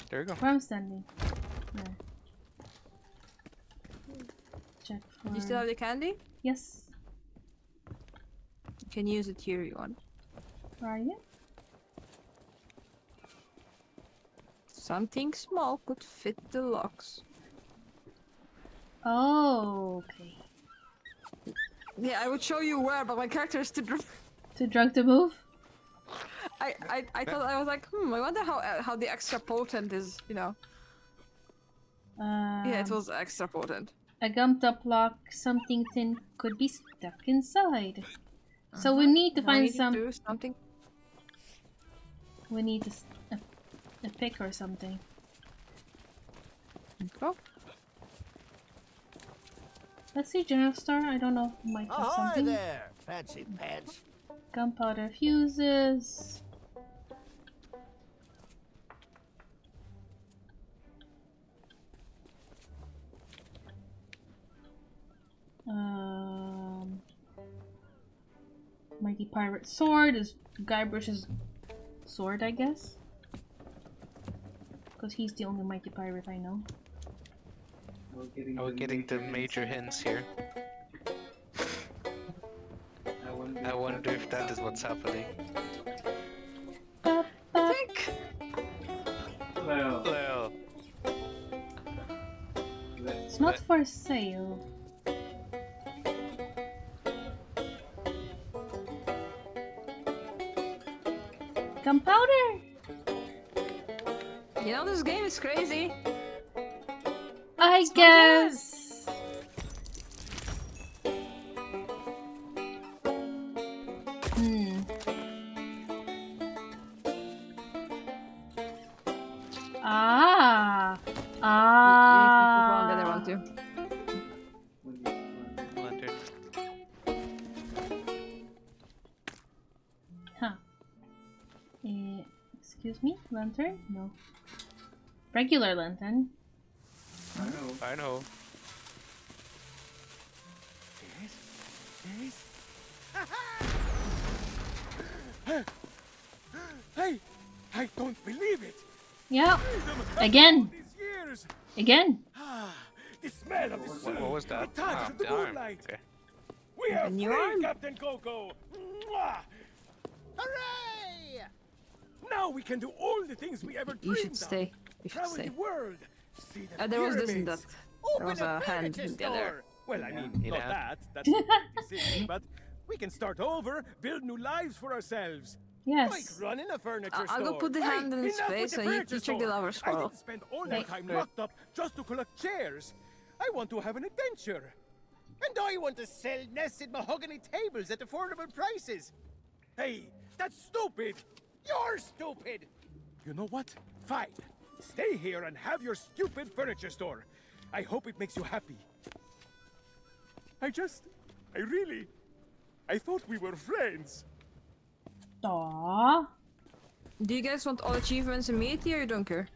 There you go. Where I'm standing. There. Check for. Do you still have the candy? Yes. You can use it here if you want. Where are you? Something small could fit the locks. Oh, okay. Yeah, I would show you where, but my character is too drunk. Too drunk to move? I thought I was like, I wonder how the extra potent is, you know. Yeah, it was extra potent. A gummed up lock, something thin could be stuck inside. So we need to Now we find need to some. do something. We need a pick or something. Go. Let's see, general store. I don't know if might have Ahoy something. there, fancy pants. Gunpowder fuses. Mighty pirate sword is Guybrush's sword, I guess. Because he's the only mighty pirate I know. We're getting the major hints here. I wonder if that is what's happening. I think. Leo. It's not for sale. Gunpowder! You know, this game is crazy. I guess. Ah. You need to put one, the other one too. Huh. Excuse me? Lantern? No. Regular lantern. I know. Hey, I don't believe it. Yeah. Again. Again. The smell of the sun. What was that? The touch of the arm. moonlight. Okay. We are new free, arm. Captain Coco. Mwah! Hooray! Now we can do all the things we ever You dreamed should stay. You should Travel stay. the world. See the There was this and pyramids. that. There was a hand in the other. Well, I mean, Yeah. not that. That's pretty silly, but we can start over, build new lives for ourselves. Like Yes. running a furniture store. I'll go put the hand in its enough with place the and you furniture check the store. lover I squirrel. didn't spend all that time locked up just to collect chairs. I want to have an adventure. And I want to sell nested mahogany tables at affordable prices. Hey, that's stupid. You're stupid. You know what? Fine. Stay here and have your stupid furniture store. I hope it makes you happy. I thought we were friends. Aww. Do you guys want all achievements immediately or you don't care?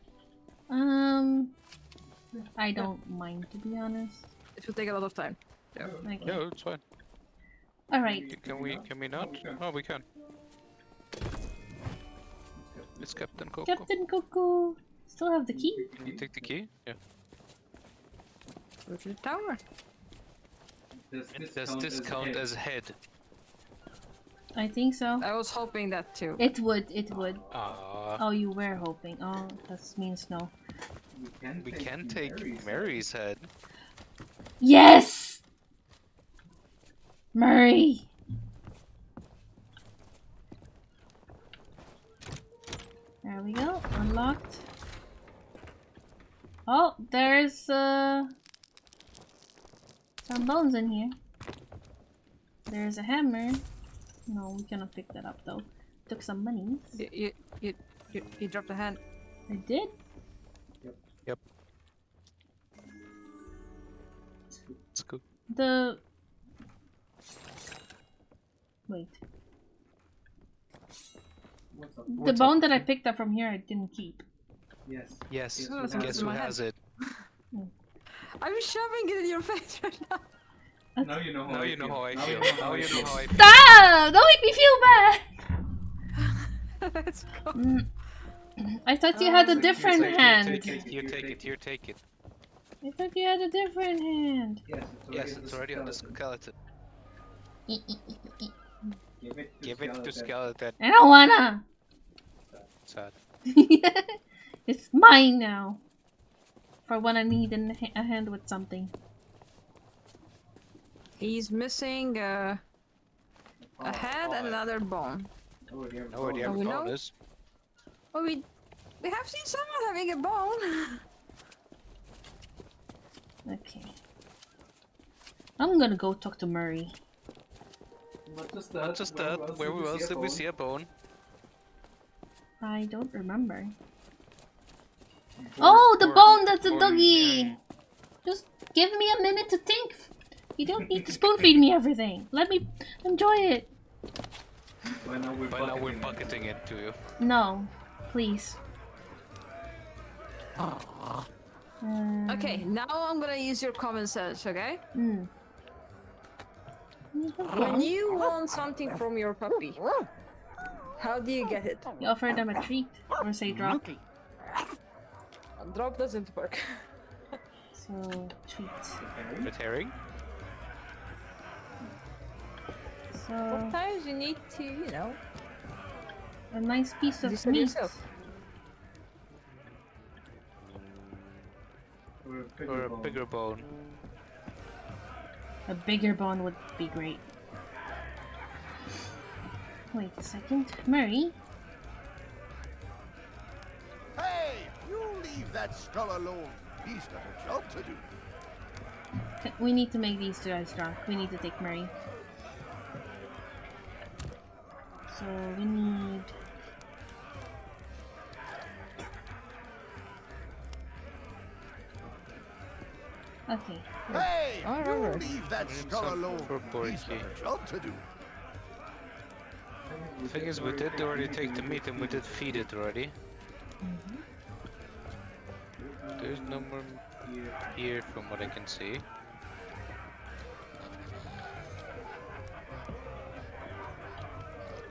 I don't mind, to be honest. It will take a lot of time. Yeah. Okay. No, it's fine. Alright. Can we not? Oh, we can. It's Captain Coco. Captain Coco. Still have the key? Can you take the key? Yeah. Go to the tower. Does this count as head? I think so. I was hoping that too. It would. Ah. Oh, you were hoping. Oh, that means no. We can take Mary's head. Yes! Murray! There we go. Unlocked. Oh, there's some bones in here. There's a hammer. No, we cannot pick that up though. Took some money. You dropped a hand. I did? Yep. It's good. The... Wait. The bone that I picked up from here I didn't keep. Yes. Oh, it's Guess in who my has it? I'm shoving it in your face right now. Now you know how I feel. Now you know how I feel. Stop! Don't make me feel bad! Let's go. I thought you had a different hand. You take it. I thought you had a different hand. Yes, it's already on the skeleton. Give it to skeleton. I don't wanna. Sad. It's mine now. For when I need a hand with something. He's missing a head and another bone. Nobody ever we found know? this. Oh, we have seen someone having a bone. Okay. I'm gonna go talk to Murray. Not just that. Where else did we see a bone? I don't remember. Oh, the bone! That's a doggy! Just give me a minute to think. You don't need to spoon feed me everything. Let me enjoy it. By now we're bucketing it to you. No, please. Okay, now I'm gonna use your common sense, okay? When you want something from your puppy, how do you get it? You offer them a treat or say drop. Drop doesn't work. So, treats. With herring? So, Sometimes you need to, you know, a nice piece of decide meat. yourself. Or a bigger bone? A bigger bone would be great. Wait a second. Murray? Hey, you leave that skull alone. He's got a job to do. We need to make these guys drunk. We need to take Murray. So we need... Okay. Hey, All you right. leave that skull alone. For He's got a job to do. The thing is, we did already take the meat and we did feed it already. There's no more here from what I can see.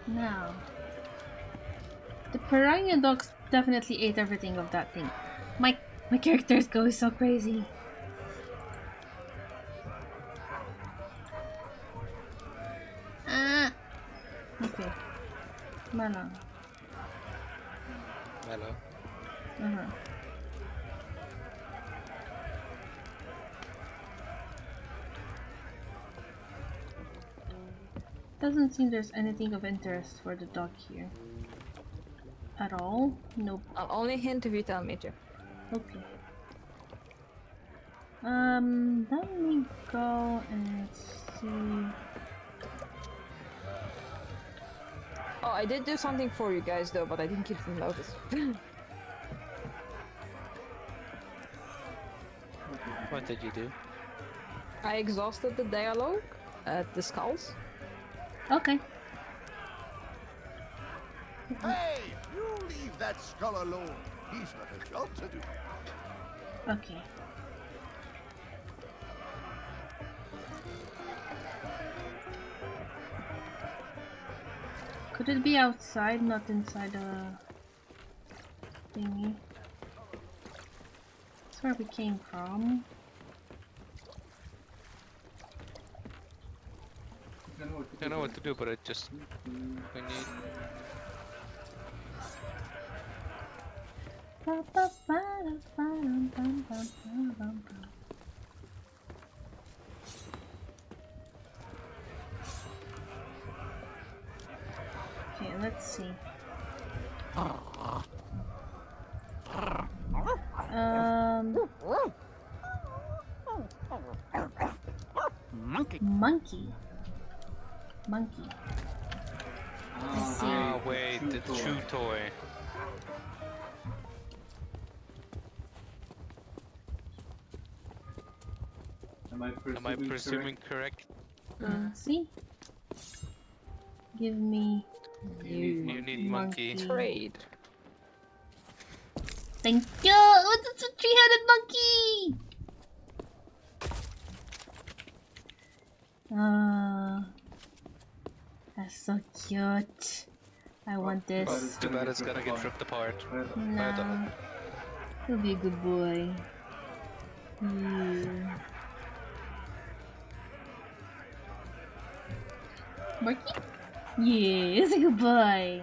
Now, the piranha dogs definitely ate everything of that thing. My characters go so crazy. Okay. Melon. Hello. Doesn't seem there's anything of interest for the dog here. At all? Nope. I'll only hint if you tell me to. Okay. Let me go and see. Oh, I did do something for you guys though, but I didn't keep the notice. What did you do? I exhausted the dialogue at the skulls. Okay. Hey, you leave that skull alone. He's got a job to do. Okay. Could it be outside, not inside a thingy? That's where we came from. I don't know what to do, but I just... we need... Okay, let's see. Monkey. Let's see. Ah, wait, the chew toy. Am I presuming correct? See? Give me. You need monkey. Trade. Thank you! Oh, it's a three-headed monkey! That's so cute. I want this. Too bad it's gonna get ripped apart. No. He'll be a good boy. Yeah. Marky? Yeah, it's a good boy.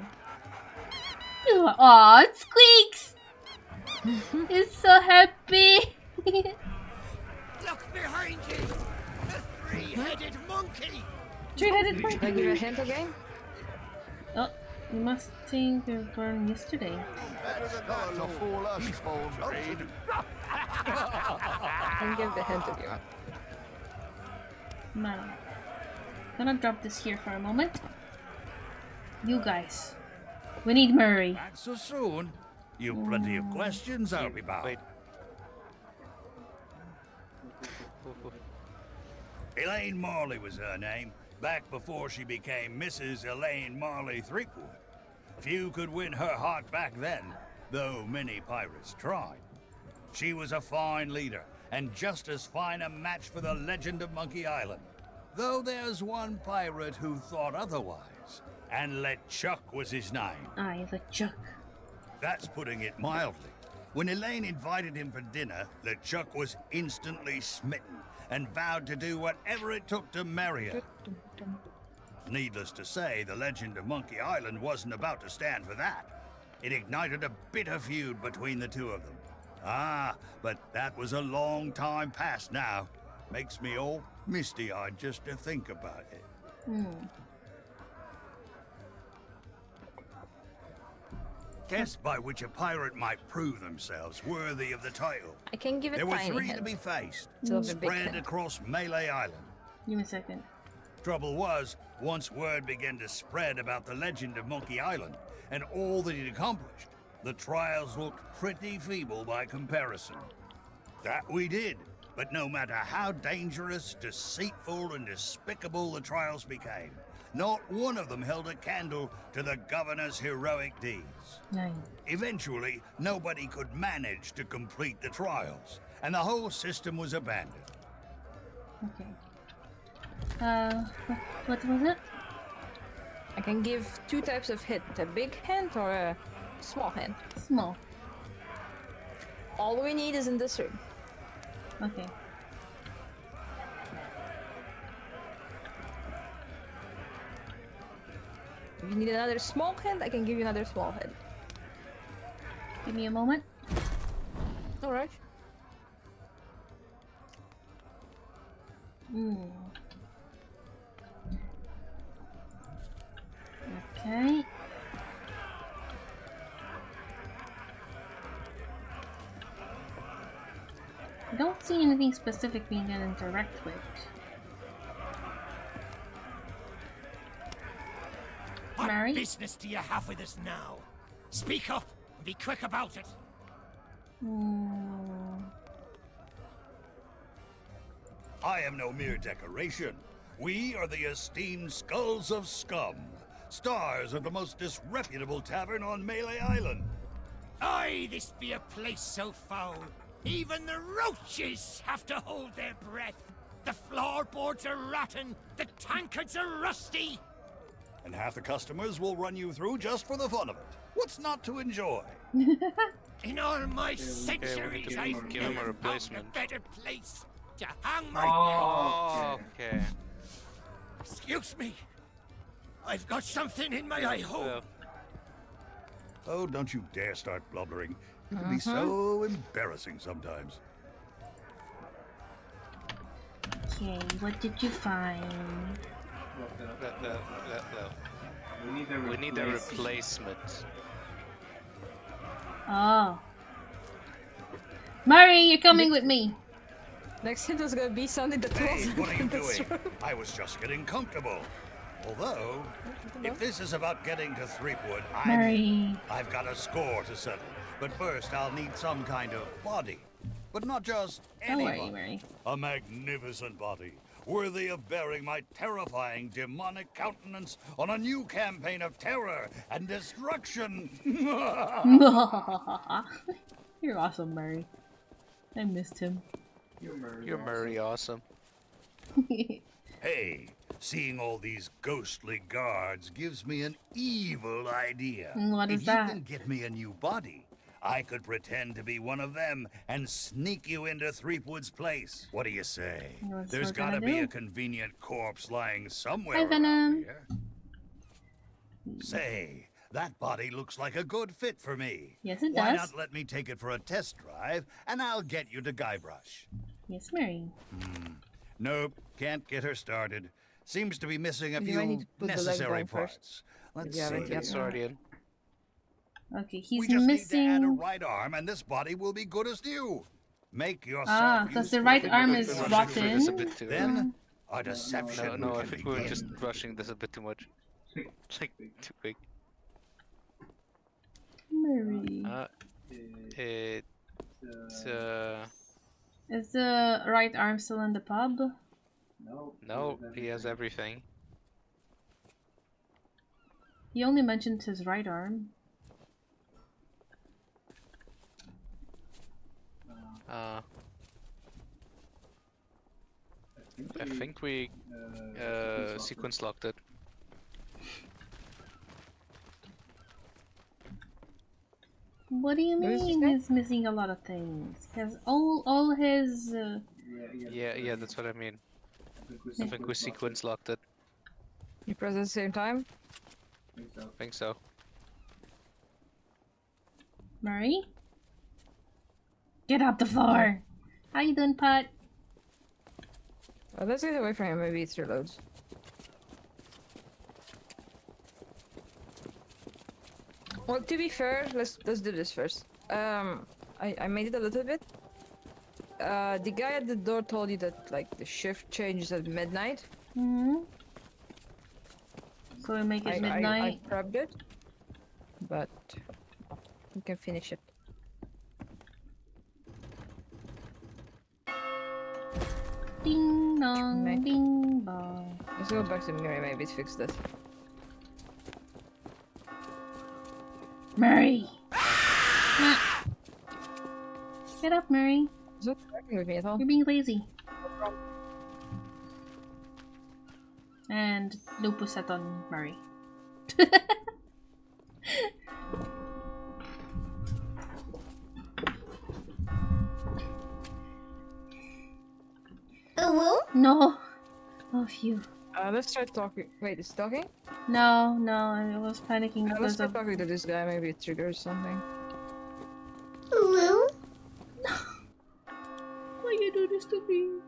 Aw, it squeaks! It's so happy! Look behind you! The three-headed monkey! Three-headed monkey! Can I give you a hint again? Oh, you must think we were born yesterday. That's not to fool us, Bone Braid. I can give the hint if you want. Man. Gonna drop this here for a moment. You guys. We need Murray. Back so soon? You've plenty of questions, I'll be bound. Wait. Elaine Marley was her name, back before she became Mrs. Elaine Marley Threepwood. Few could win her heart back then, though many pirates tried. She was a fine leader, and just as fine a match for the legend of Monkey Island. Though there's one pirate who thought otherwise, and LeChuck was his name. Aye, LeChuck. That's putting it mildly. When Elaine invited him for dinner, LeChuck was instantly smitten and vowed to do whatever it took to marry her. Needless to say, the legend of Monkey Island wasn't about to stand for that. It ignited a bitter feud between the two of them. Ah, but that was a long time past now. Makes me all misty-eyed just to think about it. Guess by which a pirate might prove themselves worthy of the title. I can give it There were tiny three hint. to be faced, So it's a big spread hint. across Melee Island. Give me a second. Trouble was, once word began to spread about the legend of Monkey Island and all that he'd accomplished, the trials looked pretty feeble by comparison. That we did, but no matter how dangerous, deceitful, and despicable the trials became, not one of them held a candle to the governor's heroic deeds. Nice. Eventually, nobody could manage to complete the trials, and the whole system was abandoned. Okay. What was it? I can give 2 types of hit, a big hint or a small hint. Small. All we need is in this room. Okay. If you need another small hint, I can give you another small hint. Give me a moment. Alright. Okay. I don't see anything specific we can interact with. Mary? What business do you have with us now? Speak up and be quick about it. I am no mere decoration. We are the esteemed Skulls of Scum, stars of the most disreputable tavern on Melee Island. Aye, this be a place so foul. Even the roaches have to hold their breath. The floorboards are rotten, the tankards are rusty. And half the customers will run you through just for the fun of it. What's not to enjoy? In all my centuries, I've give him a never found a replacement. better place to hang my Oh, okay. Excuse me. I've got something in my eye hole. Well, Oh, don't you dare start blubbering. You can be so embarrassing sometimes. Okay, what did you find? we need a replacement. Oh. Murray, you're coming with me. Next hint was gonna be something that Hey, wasn't what are you in this doing? room. I was just getting comfortable. Although, if this is about getting to Threepwood, Murray. I've got a score to settle. But first, I'll need some kind of body. But not just Don't any worry, body. Murray. A magnificent body, worthy of bearing my terrifying demonic countenance on a new campaign of terror and destruction. You're awesome, Murray. I missed him. You're Murray awesome. Hey, seeing all these ghostly guards gives me an evil idea. What is if that? you can get me a new body, I could pretend to be one of them and sneak you into Threepwood's place. What do you say? What's There's we're gonna gotta be do? a convenient corpse lying somewhere Hi, around Venom. here. Say, that body looks like a good fit for me. Yes, it Why does. not let me take it for a test drive, and I'll get you to Guybrush. Yes, Murray. Nope, can't get her started. Seems to be missing a You might need few to put the leg necessary down first. parts. Let's you haven't see. yet. It's already in. Okay, he's We just need to add a missing. right arm, and this body will be good as new. Make yourself Because the useful. right arm We're is rushing through rotten. this a bit too Then our deception No, I can think we're begin. just rushing this a bit too much. Like, too quick. Murray. It's Is the right arm still in the pub? no, he has everything. He only mentioned his right arm. I think we sequence locked it. What do you Where's mean this guy? he's missing a lot of things? Because all his... Yeah, that's what I mean. I think we sequence locked it. You press at the same time? I think so. Murray? Get off the floor! How you doing, Pat? Oh, let's get away from him, maybe it's reloads. Well, to be fair, let's do this first. I made it a little bit. The guy at the door told you that like the shift changes at midnight. So we make it I midnight. prepped it, but we can finish it. Ding! Ding dong, Okay. ding bong. Let's go back to Mary, maybe it fixed it. Murray! Nah. Get up, Murray. Is it working with me at all? You're being lazy. And lupus set on Murray. Hello? No. Oh, phew. Let's try talking. Wait, is it talking? No, I was panicking Let's because try of... talking to this guy, maybe it triggers something. Hello? Why you do this to me?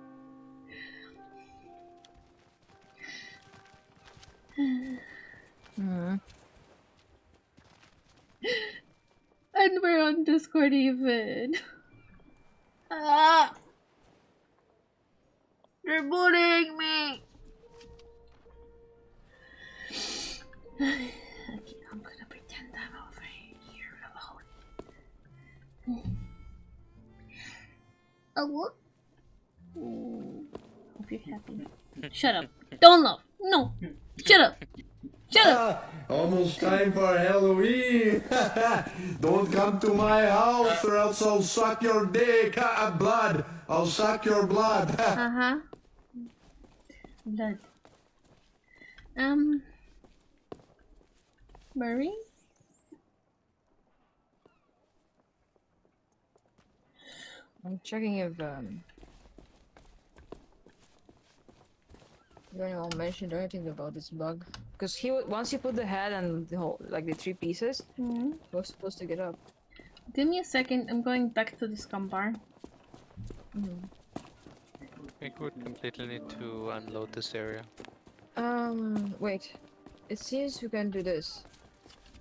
And we're on Discord even. Ah! They're bullying me! Okay, I'm gonna pretend I'm over here alone. Oh, what? Hope you're happy. Shut up. Don't laugh. No. Shut up. Shut up. Almost time for Halloween. Don't come to my house or else I'll suck your dick. Blood. I'll suck your blood. Uh-huh. Blood. Murray? I'm checking if anyone mentioned anything about this bug. Because once you put the head and the whole, like the 3 pieces, Mm-hmm. it was supposed to get up. Give me a second. I'm going back to the scum bar. We would completely need to unload this area. Wait. It seems we can do this.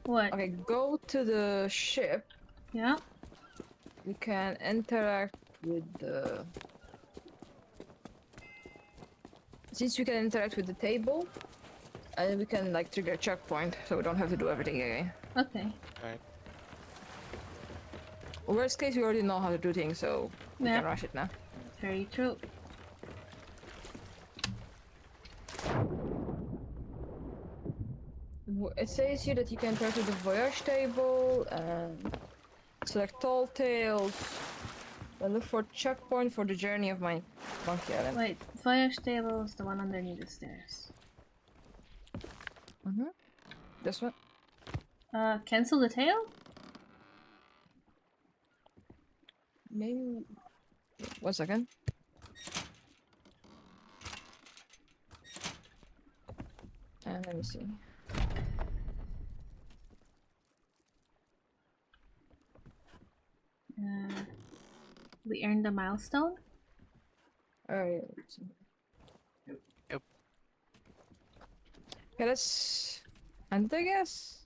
What? Okay, go to the ship. Yeah. We can interact with the... Since we can interact with the table, we can like trigger a checkpoint, so we don't have to do everything again. Okay. Alright. Worst case, we already know how to do things, so we Yeah. can rush it now. Very true. It says here that you can interact with the voyage table and select tall tales. And look for checkpoint for the journey of my monkey island. Wait, voyage table is the one underneath the stairs. This one? Cancel the tail? Maybe... 1 second. Let me see. We earned a milestone? Alright. Yep. Okay, let's end, I guess.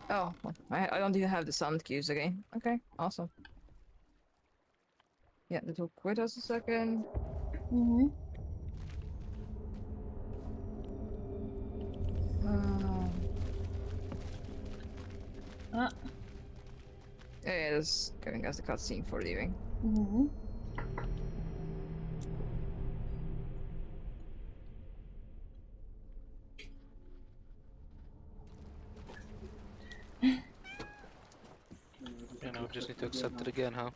Oh, well, I don't even have the sound cues again. Okay, awesome. Yeah, that will quit us a second. Mm-hmm. Yeah, that's giving us the cutscene for leaving. Mm-hmm. You know, just need to accept it again, huh?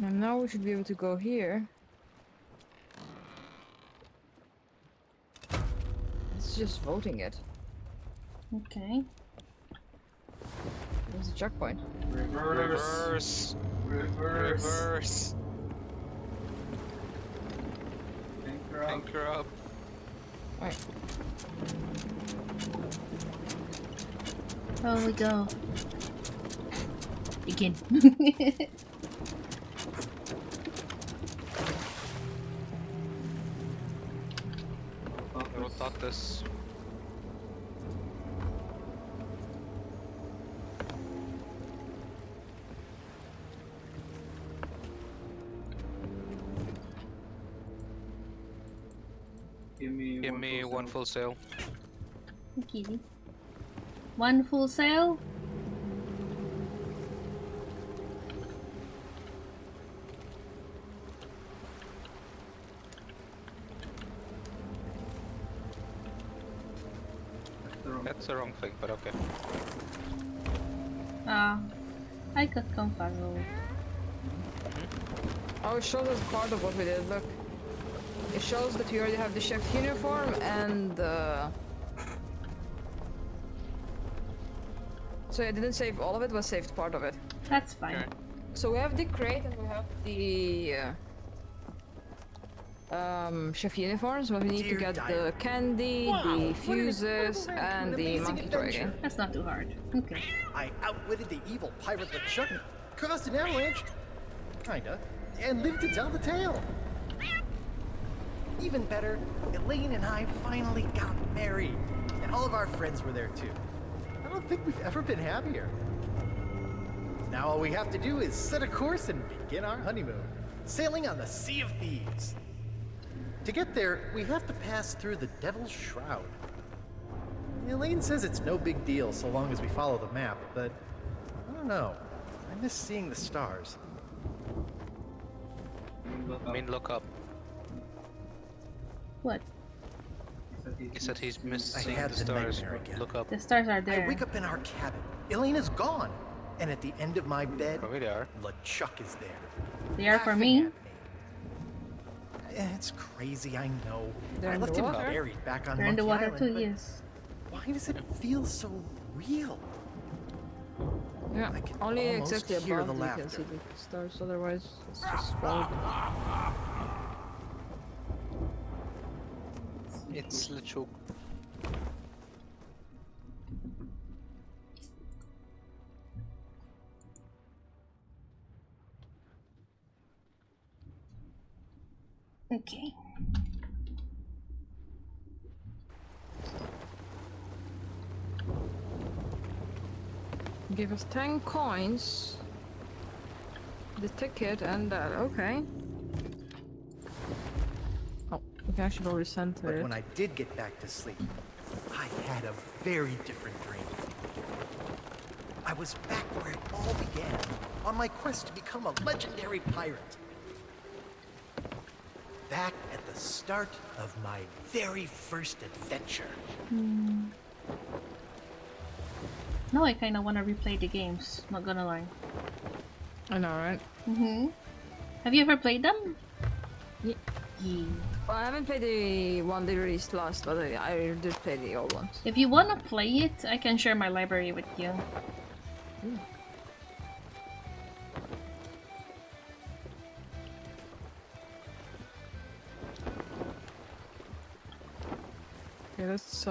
And now we should be able to go here. It's just voting it. Okay. Where's the checkpoint? Reverse. Reverse. Anchor up. Right. Oh, we go. Begin. Rotate this. Give me one full sail. Okay. One full sail. That's the wrong thing, but okay. Ah, I got confuzzled. Oh, it shows us part of what we did, look. It shows that we already have the chef uniform and so I didn't save all of it, but saved part of it. That's fine. Okay. So we have the crate and we have the chef uniforms, but we need to get the candy, the fuses, and the monkey toy again. That's not too hard. Okay. I outwitted the evil pirate LeChuck, caused an avalanche, kinda, and lived to tell the tale. Even better, Elaine and I finally got married, and all of our friends were there too. I don't think we've ever been happier. Now all we have to do is set a course and begin our honeymoon, sailing on the Sea of Thieves. To get there, we have to pass through the Devil's Shroud. Elaine says it's no big deal so long as we follow the map, but I don't know. I miss seeing the stars. I mean, look up. What? He said he's I missing had the the stars. nightmare again. Look up. The stars are I there. wake up in our cabin. Elaine is gone. And at the end of my bed, Probably they are. LeChuck is there. They are for laughing me. at It's crazy, I know. They're I in left the him water? buried back on They're in the Monkey water Island, too, but yes. why does it feel so real? Yeah, I can only almost exactly hear above the you can laughter. see the stars, otherwise it's just fog. It's LeChuck. Okay. Give us 10 coins, the ticket, and that. Okay. Oh, we can actually already send But it. when I did get back to sleep, I had a very different dream. I was back where it all began, on my quest to become a legendary pirate. Back at the start of my very first adventure. Now I kinda wanna replay the games, not gonna lie. I know, right? Have you ever played them? Yeah. Well, I haven't played the one they released last, but I did play the old ones. If you wanna play it, I can share my library with you. Okay, let's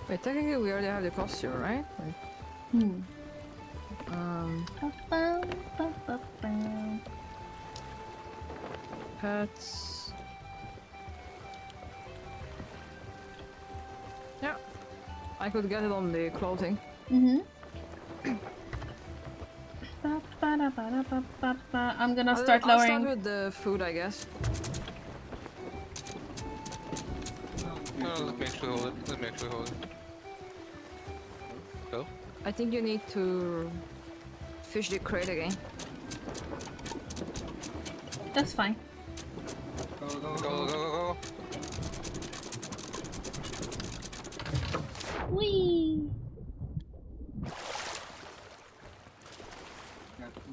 wait, technically we already have the costume, right? Like, pets. Yeah, I could get it on the clothing. I'm gonna start I'll lowering. start with the food, I guess. No, let me actually hold it. Let me actually hold it. Go. I think you need to fish the crate again. That's fine. Go, go, go, go. Whee!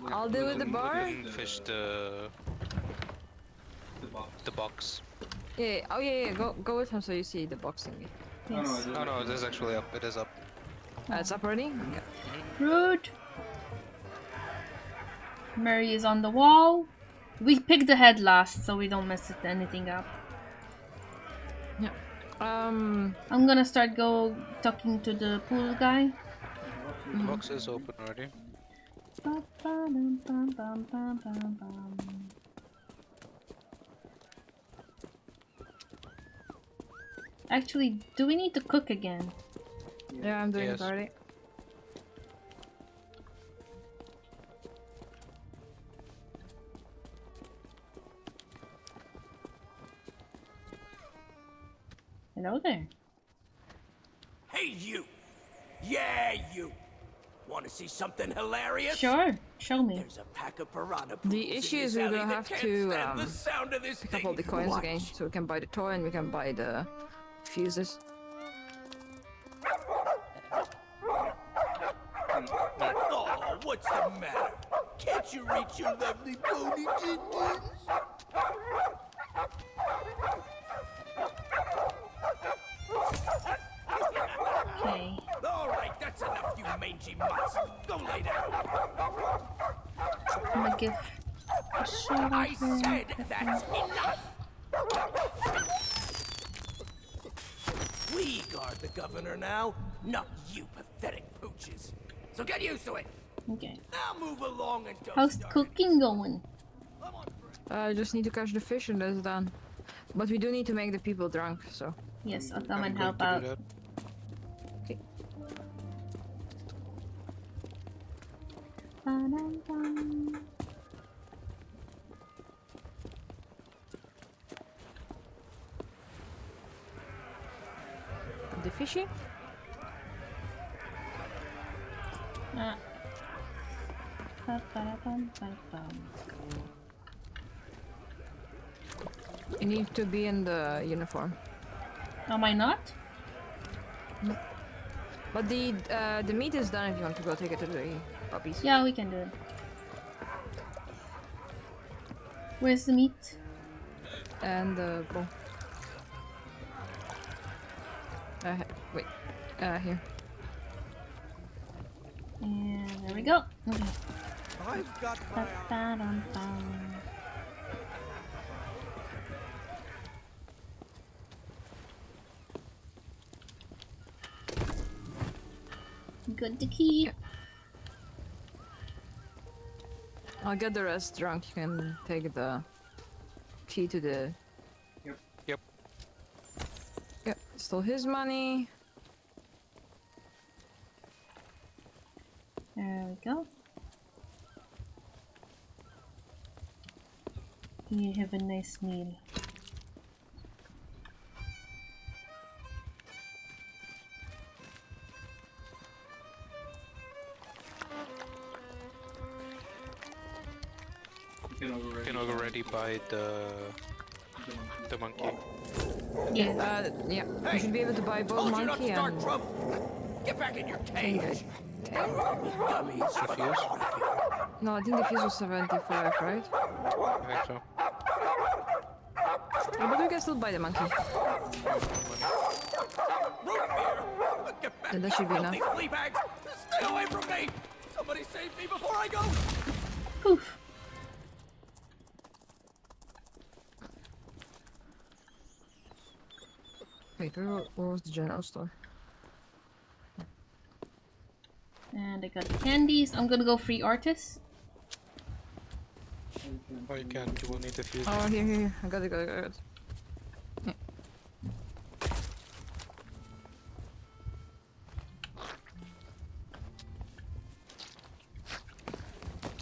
I'll deal with the bar. And fish the box. Yeah. Oh yeah. Go with him so you see the box thingy. Yes. Oh no, it is actually up. It is up. It's up already. Rude. Mary is on the wall. We picked the head last, so we don't mess anything up. Yeah. I'm gonna start talking to the pool guy. The box is open already. Actually, do we need to cook again? Yeah, I'm doing Yes. it already. Hello there. Hey, you! Yeah, you! Want to see something hilarious? Sure, show me. There's a pack of piranha The pools in issue this is we're alley gonna that have can't to stand the sound of this pick up all the thing. coins Watch. again, so we can buy the toy and we can buy the fuses. What's the matter? Can't you reach your lovely bony tendons? Okay. All right, that's enough, you mangy mutts. Go lay down. I'm gonna give a shot I of her. said that's enough. We guard the governor now, not you pathetic pooches. So get used to it. Okay. Now move along and don't How's start. cooking going? I just need to catch the fish and that's done. But we do need to make the people drunk, so. Yes, I'll come and going help to do out. that. Okay. Ba-dum-bum. The fishy? Ah. Ba-ba-da-bum-ba-bum. You need to be in the uniform. Am I not? No. But the meat is done if you want to go take it to the puppies. Yeah, we can do it. Where's the meat? And the bowl. Wait. Here. And there we go. Okay. I've got my Ba-ba-dum-bum. Good to keep. I'll get the rest drunk. You can take the key to the. Yep. Yep. Stole his money. There we go. You have a nice meal. You can already buy the monkey. Yeah. Yeah. Hey, You should be able to buy both told you not monkey to start and. trouble. Get back in your cage. The fuse? No, I think the fuse was 75, right? I think so. Yeah, but we can still buy the monkey. Get back, Yeah, that should be enough. filthy flea bags. Stay away from me. Somebody save me before I go. Poof. Wait, where was the general store? And I got the candies. I'm gonna go free artists. Oh, you can. You will need the fuse. Oh, here. I got it. Yeah.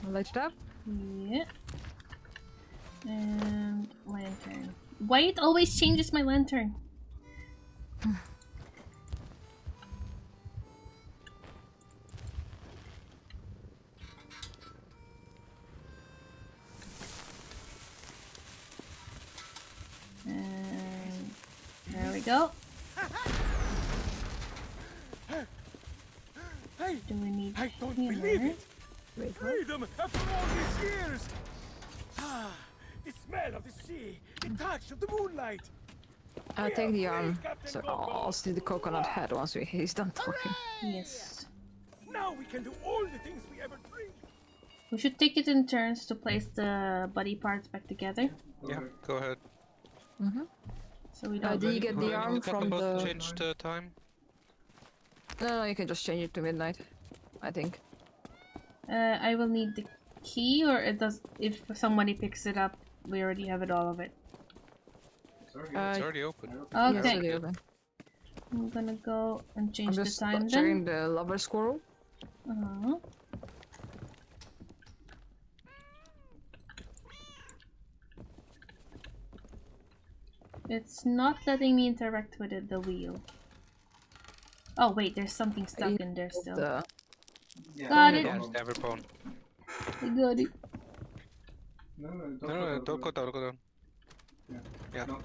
I'll light it up. Yeah. And lantern. Why it always changes my lantern? And there we go. Hey, Do we need I don't hammer? believe it. Wait, what? Freedom after all these years. Ah, the smell of the sea, the touch of the moonlight. I'll take the arm. So I'll steal the coconut head once he's done talking. Yes. Now we can do all the things we ever dreamed. We should take it in turns to place the body parts back together. Yeah, go ahead. Mm-hmm. So we don't. Did you get the arm Talk from about the... change the time. No, you can just change it to midnight. I think. I will need the key, or it does. If somebody picks it up, we already have it all of it. It's already open. Yeah, it's Okay. already open. I'm gonna go and I'm change the just time checking then. the lover squirrel. Uh-huh. It's not letting me interact with it, the wheel. Oh wait, there's something stuck in there still. The... Got it. Yeah, it's never bone. I got it. No, don't go down. Yeah. No.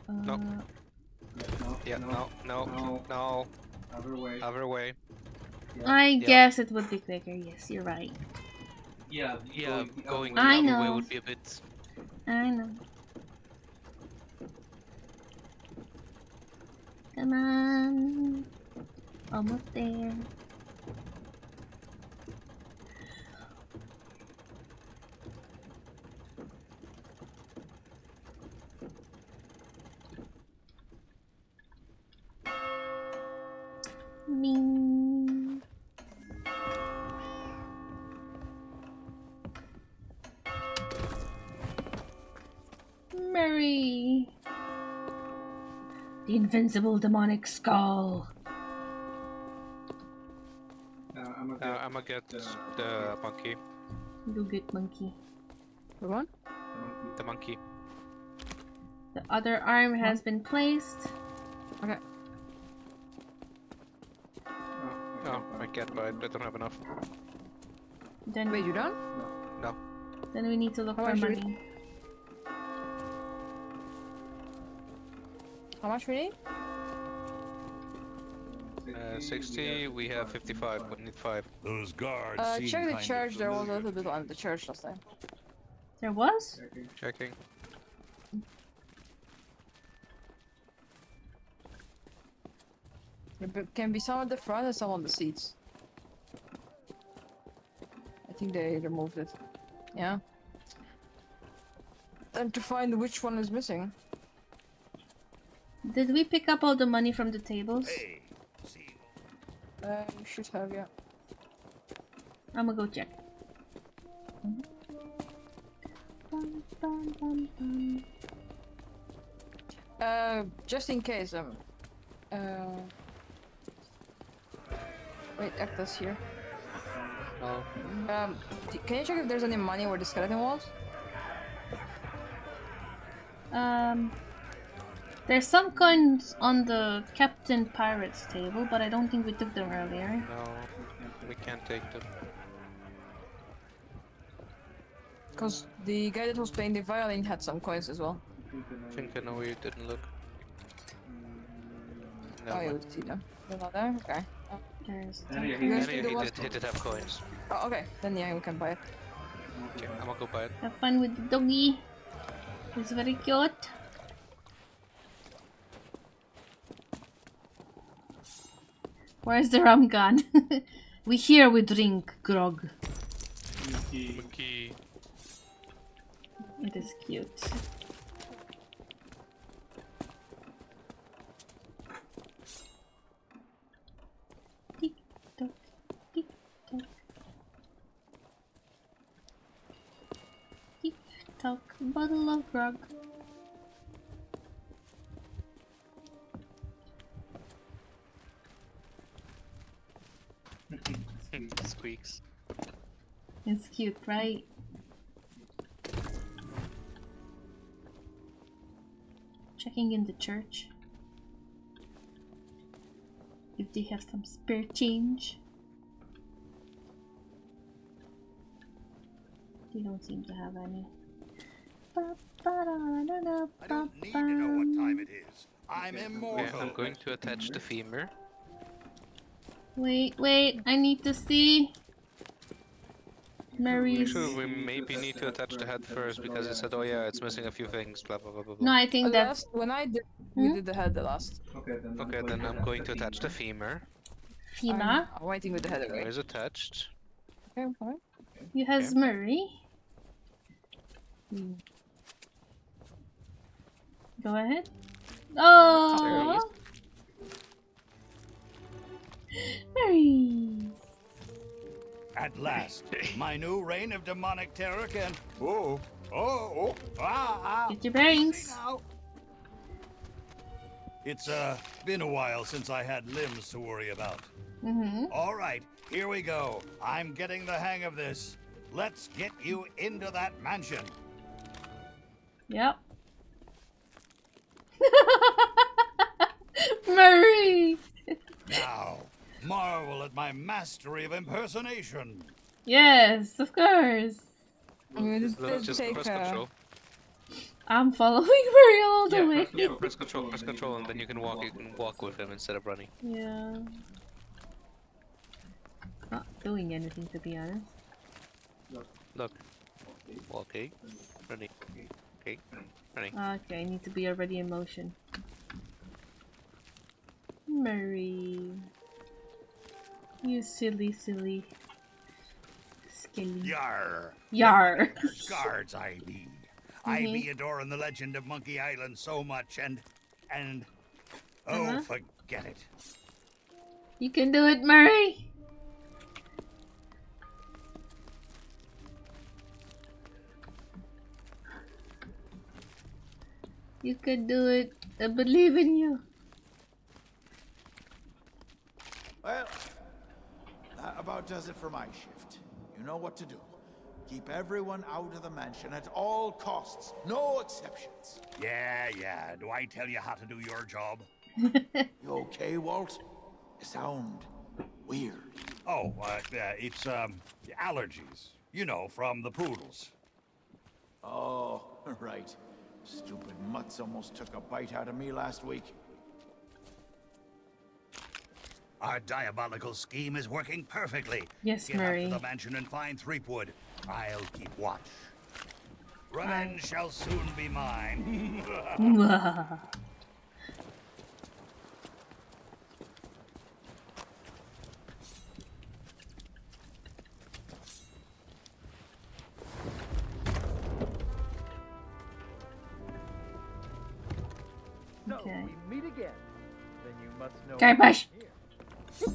Yeah, no. Other way. I Yeah. guess it would be quicker. Yes, you're right. Yeah, going the I other way know. would be a bit. I know. Come on. Almost there. Me. Mary. The invincible demonic skull. I'm gonna get the monkey. You get monkey. The one? The monkey. The other arm has been placed. Okay. Oh, I can't buy it. I don't have enough. Then Wait, you done? No. Then we need to look How for much do we- money. How much we need? 60. We have 55. We need 5. Those guards seem Check the kind of church. There was a familiar. little bit on the church last time. There was? Checking. There can be some at the front and some on the seats. I think they removed it. Yeah. Time to find which one is missing. Did we pick up all the money from the tables? Hey, see. You should have, yeah. I'm gonna go check. Just in case, wait, Acta's here. No. Can you check if there's any money where the skeleton was? There's some coins on the Captain Pirate's table, but I don't think we took them earlier. No, we can't take them. Because the guy that was playing the violin had some coins as well. I think I know where you didn't look. No, Oh, you see them. They're not there? Okay. There's he did have coins. Oh, okay. Then yeah, we can buy it. Okay, I'm gonna go buy it. Have fun with the doggy. It's very cute. Where's the rum gun? We here we drink grog. Monkey. It is cute. Tick tock, tick tock. Tick tock, bottle of grog. Squeaks. It's cute, right? Checking in the church. If they have some spare change. They don't seem to have any. I don't need to know what time it is. I'm immortal. Yeah, I'm going to attach the femur. Wait, I need to see. Mary's. Sure, we maybe need to attach the head first because it said, oh yeah, it's missing a few things, blah blah blah blah. No, I think that. Last, when I did, we did the head the last. Okay, then I'm going to attach the femur. Fima. I'm waiting with the head away. Femur is attached. Okay, fine. You has Murray. Go ahead. Oh, Murray. At last, my new reign of demonic terror can. Get your bearings. It's been a while since I had limbs to worry about. All right, here we go. I'm getting the hang of this. Let's get you into that mansion. Yep. Murray. Now, marvel at my mastery of impersonation. Yes, of course. Just press control. I'm following Murray all the way. Press control, and then you can walk with him instead of running. Yeah. Not doing anything, to be honest. Look. Okay. Running. Okay. Running. Okay, I need to be already in motion. Murray. You silly. Skelly. Yar. Yar. Guards I need. I be adoring the legend of Monkey Island so much and forget it. You can do it, Murray. You can do it. I believe in you. Well, that about does it for my shift. You know what to do. Keep everyone out of the mansion at all costs. No exceptions. Yeah. Do I tell you how to do your job? You okay, Walt? You sound weird. Oh, it's allergies. You know, from the poodles. Oh, right. Stupid mutts almost took a bite out of me last week. Our diabolical scheme is working perfectly. Yes, Get Murray. up to the mansion and find Threepwood. I'll keep watch. Revenge shall soon be mine. So Okay. we meet again. Then you must know. Guybrush. Here.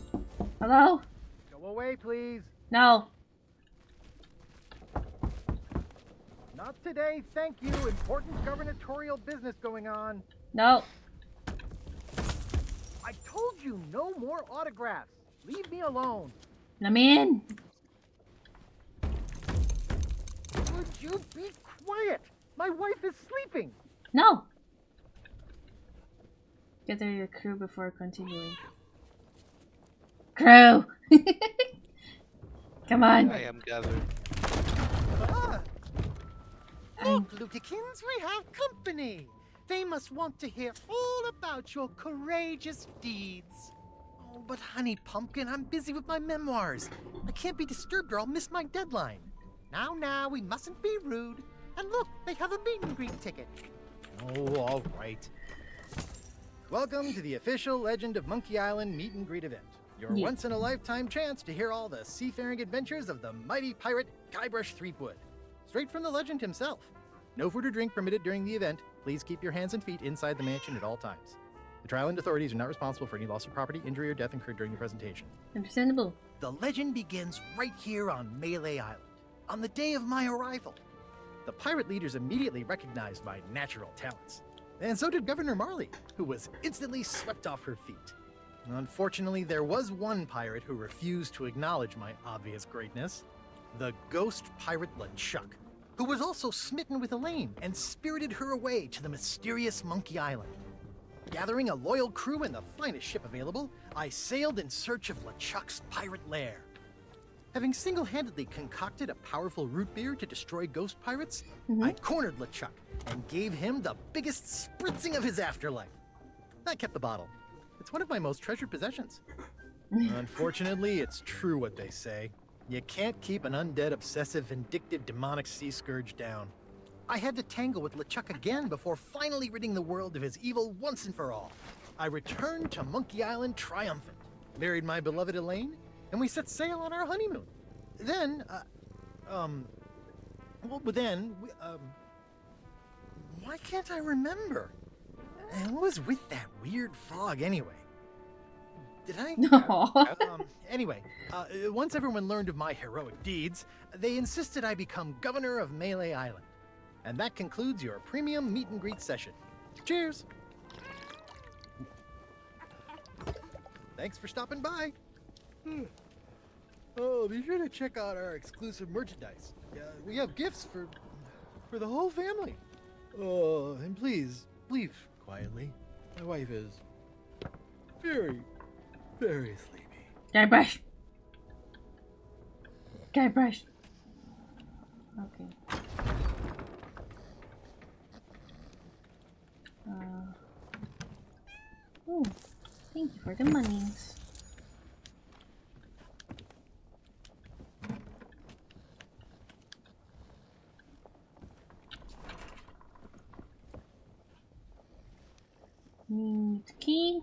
Hello? Go away, please. No. Not today, thank you. Important gubernatorial business going on. No. I told you no more autographs. Leave me alone. Let me in. Would you be quiet? My wife is sleeping. No. Gather your crew before continuing. Crew! Come on. I am gathered. Look, Lutikins, we have company. They must want to hear all about your courageous deeds. Oh, but honey pumpkin, I'm busy with my memoirs. I can't be disturbed or I'll miss my deadline. Now, we mustn't be rude. And look, they have a meet and greet ticket. Oh, all right. Welcome to the official Legend of Monkey Island meet and greet event. Your Yeah. once-in-a-lifetime chance to hear all the seafaring adventures of the mighty pirate Guybrush Threepwood. Straight from the legend himself. No food or drink permitted during the event. Please keep your hands and feet inside the mansion at all times. The Trial and authorities are not responsible for any loss of property, injury, or death incurred during the presentation. Understandable. The legend begins right here on Melee Island, on the day of my arrival. The pirate leaders immediately recognized my natural talents. And so did Governor Marley, who was instantly swept off her feet. Unfortunately, there was one pirate who refused to acknowledge my obvious greatness. The ghost pirate LeChuck, who was also smitten with Elaine and spirited her away to the mysterious Monkey Island. Gathering a loyal crew and the finest ship available, I sailed in search of LeChuck's pirate lair. Having single-handedly concocted a powerful root beer to destroy ghost pirates, I cornered LeChuck and gave him the biggest spritzing of his afterlife. I kept the bottle. It's one of my most treasured possessions. Unfortunately, it's true what they say. You can't keep an undead, obsessive, vindictive, demonic sea scourge down. I had to tangle with LeChuck again before finally ridding the world of his evil once and for all. I returned to Monkey Island triumphant, married my beloved Elaine, and we set sail on our honeymoon. Then, why can't I remember? And what was with that weird fog anyway? Did I? No. Anyway, once everyone learned of my heroic deeds, they insisted I become governor of Melee Island. And that concludes your premium meet and greet session. Cheers! Thanks for stopping by. Oh, be sure to check out our exclusive merchandise. We have gifts for the whole family. Oh, and please, leave quietly. My wife is very, very sleepy. Guybrush. Guybrush. Okay. Oh, thank you for the monies. Need key.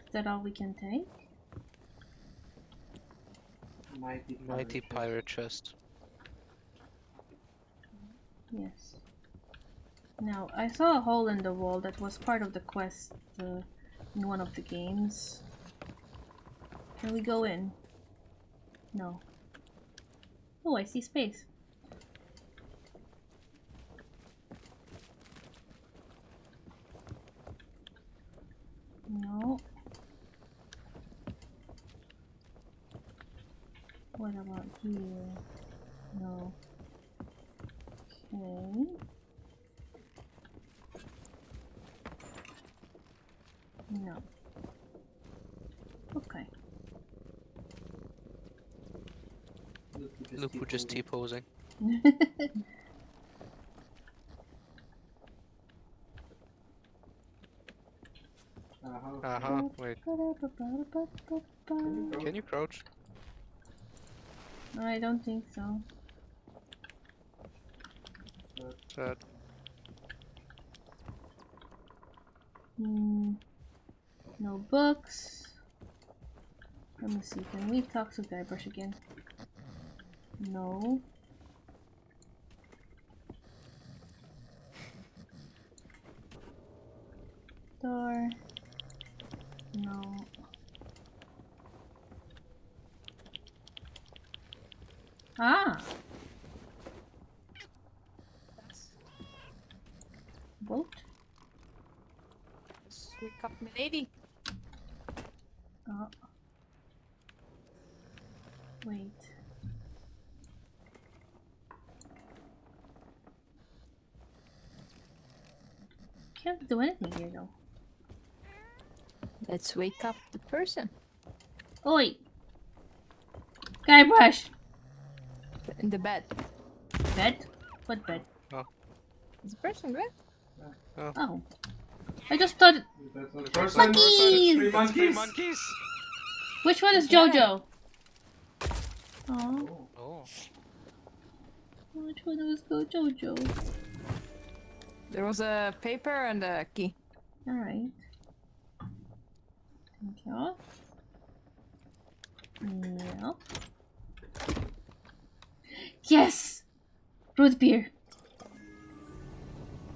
Is that all we can take? Mighty pirate chest. Yes. Now, I saw a hole in the wall that was part of the quest in one of the games. Can we go in? No. Oh, I see space. No. What about here? No. Okay. No. Okay. Look, we're just T-posing. Wait. Can you crouch? I don't think so. Sad. No books. Let me see, can we talk to Guybrush again? No. Door. No. Ah! Boat? Sweet cup milady. Oh. Wait. Can't do anything here though. Let's wake up the person. Oi! Guybrush! In the bed. Bed? What bed? Oh. Is the person in bed? Oh. I just thought... Monkeys! Three monkeys! Which one is Jojo? Oh. Oh. Which one was Jojo? There was a paper and a key. Alright. Thank you. Yeah. Yes! Root beer.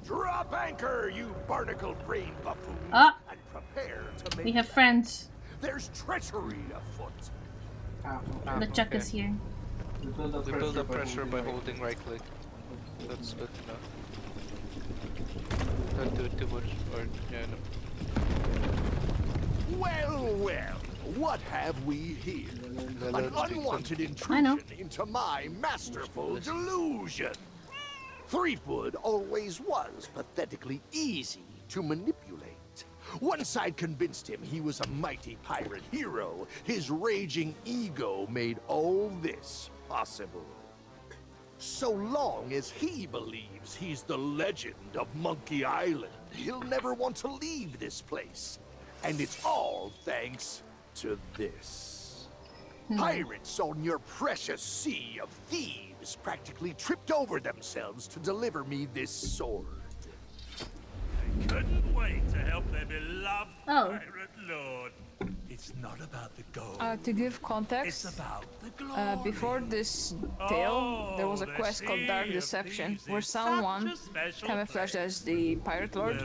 Drop anchor, you barnacle-brained buffoons, Ah! and prepare to make. We have friends. There's treachery afoot. The Chuck is here. We build up pressure by holding right click. That's good enough. Don't do it too much, or yeah, no. Well, well, what have we here? An unwanted I intrusion know. into my masterful delusion. Threepwood always was pathetically easy to manipulate. Once I'd convinced him he was a mighty pirate hero, his raging ego made all this possible. So long as he believes he's the legend of Monkey Island, he'll never want to leave this place. And it's all thanks to this. Pirates on your precious sea of thieves practically tripped over themselves to deliver me this sword. I couldn't wait to help their beloved pirate lord. It's not about the gold. To give context, It's about the glory. before this tale, there was a quest called Dark Deception, where someone camouflaged as the Pirate Lord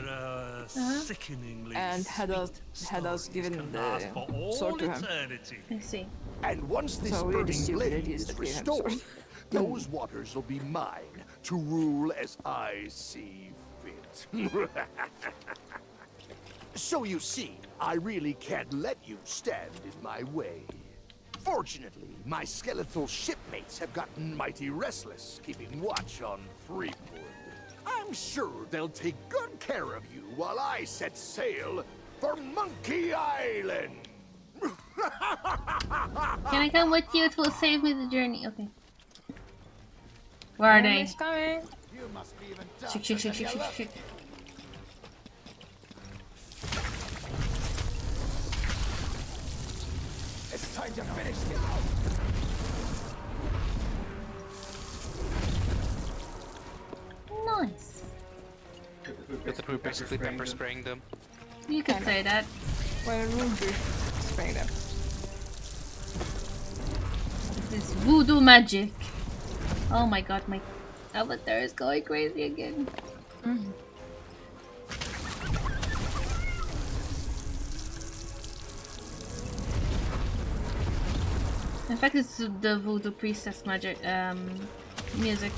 and had us given the sword to him. I see. And once this So burning stupid blade ideas is that we have restored, sword. those waters will be mine to rule as I see fit. So you see, I really can't let you stand in my way. Fortunately, my skeletal shipmates have gotten mighty restless, keeping watch on Threepwood. I'm sure they'll take good care of you while I set sail for Monkey Island. Can I come with you? It will save me the journey. Okay. Where are they? Coming. You must be even Shake, shake, shake, shake, shake, shake. It's time to finish this. Nice. That we're basically pepper spraying them. You could say that. Well, it won't be spraying them. This voodoo magic. Oh my god, my avatar is going crazy again. In fact, it's the voodoo priestess magic music.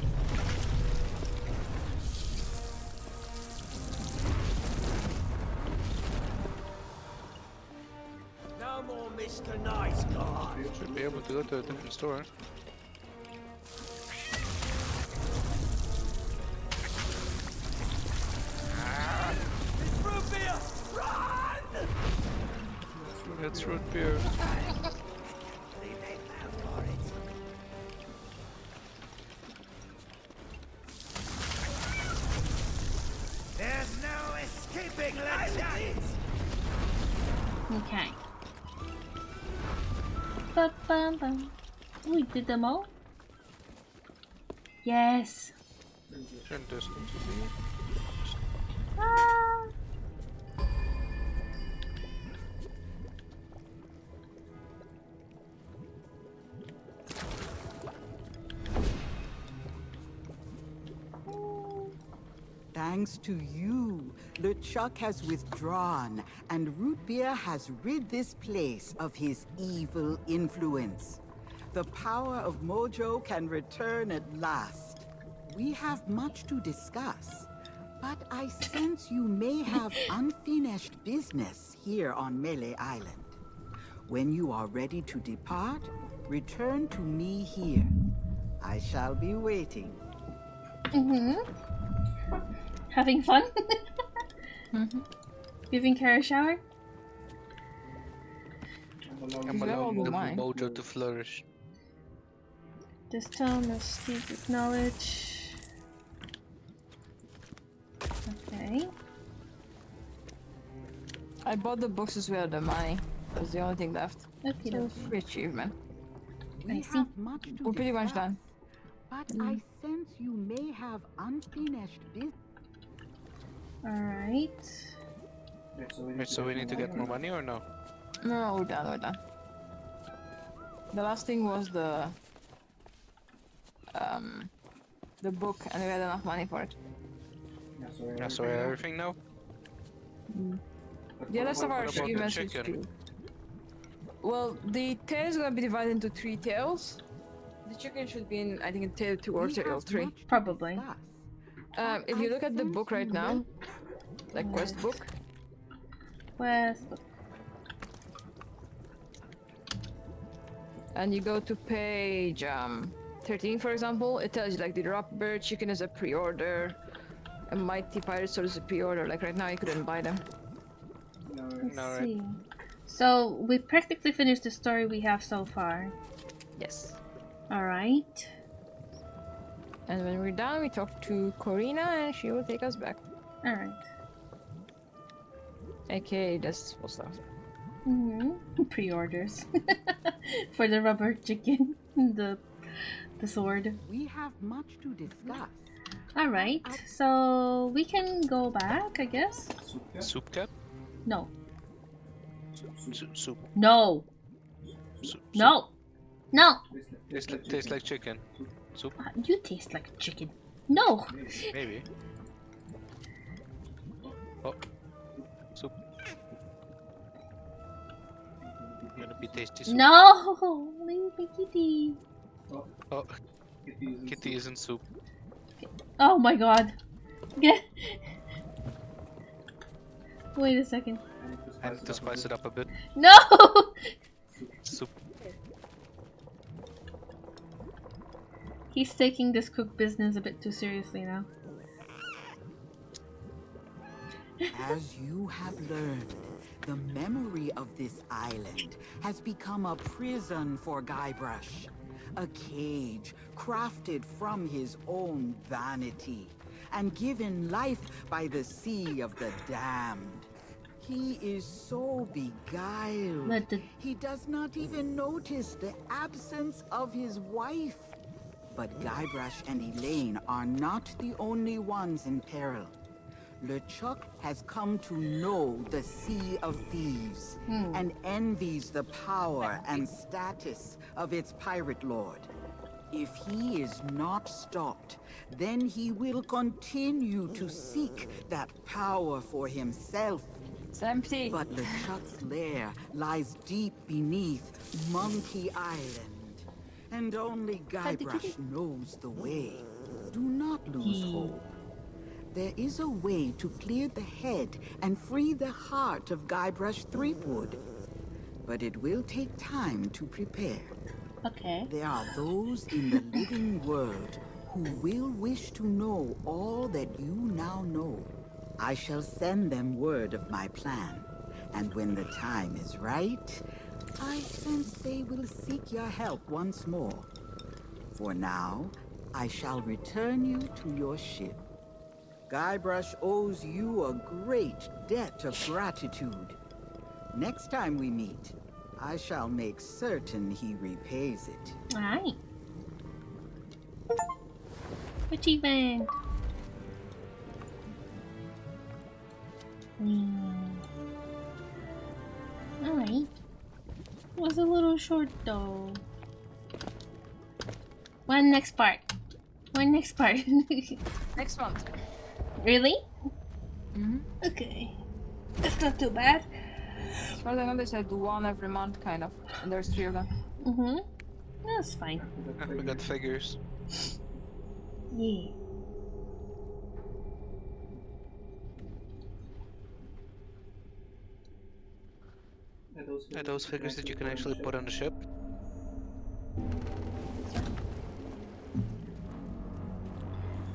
No more Mr. Nice Guy. Should be able to go to a different store. It's root beer! Run! It's root beer. There's no escaping legend! Okay. Ba-bum-bum. We did them all? Yes. Turn this into me. Ah. Thanks to you, LeChuck has withdrawn, and Root Beer has rid this place of his evil influence. The power of Mojo can return at last. We have much to discuss, but I sense you may have unfinished business here on Melee Island. When you are ready to depart, return to me here. I shall be waiting. Having fun? Giving her a shower? I'm allowing the mojo to flourish. This town must steep with knowledge. Okay. I bought the books as well, the money. That's the only thing left. Okay, So free achievement. I see. We're pretty much done. But I sense you may have unfinished business. Alright. Wait, so we need to get more money or no? No, we're done, we're done. The last thing was the book, and we had enough money for it. Yeah, so we have everything now? The other stuff are What about the achievements. which chicken? do- Well, the tail is gonna be divided into 3 tails. The chicken should be in, I think, in tail 2 or tail 3. Probably. If you look at the book right now, like quest book, West. and you go to page 13, for example, it tells you like the rubber chicken is a pre-order, a mighty pirate sword is a pre-order. Like right now, you couldn't buy them. Let's see. So we practically finished the story we have so far. Yes. Alright. And when we're done, we talk to Corina, and she will take us back. Alright. AKA this full stuff. Pre-orders. For the rubber chicken. the sword. We have much to discuss. Alright, so we can go back, I guess? Soup cap? No. Soup. No! Soup. No! No! Tastes like chicken. Soup? You taste like chicken. No! Maybe. Oh. Soup. Gonna be tasty soup. No! Leave me, kitty. Oh. Kitty isn't soup. Oh my god. Wait a second. I need to spice it up a bit. No! Soup. He's taking this cook business a bit too seriously now. As you have learned, the memory of this island has become a prison for Guybrush. A cage crafted from his own vanity and given life by the sea of the damned. He is so beguiled. He does not even notice the absence of his wife. But Guybrush and Elaine are not the only ones in peril. LeChuck has come to know the Sea of Thieves and envies the power and status of its pirate lord. If he is not stopped, then he will continue to seek that power for himself. It's empty. But LeChuck's lair lies deep beneath Monkey Island, and only Guybrush knows the way. Do not lose hope. There is a way to clear the head and free the heart of Guybrush Threepwood. But it will take time to prepare. Okay. There are those in the living world who will wish to know all that you now know. I shall send them word of my plan. And when the time is right, I sense they will seek your help once more. For now, I shall return you to your ship. Guybrush owes you a great debt of gratitude. Next time we meet, I shall make certain he repays it. Alright. Achievement. Alright. Was a little short though. When next part? When next part? Next month. Really? Okay. That's not too bad. As far as I know, they said one every month, kind of. And there's 3 of them. That's fine. We got figures. Yeah. Are those figures that you can actually put on the ship?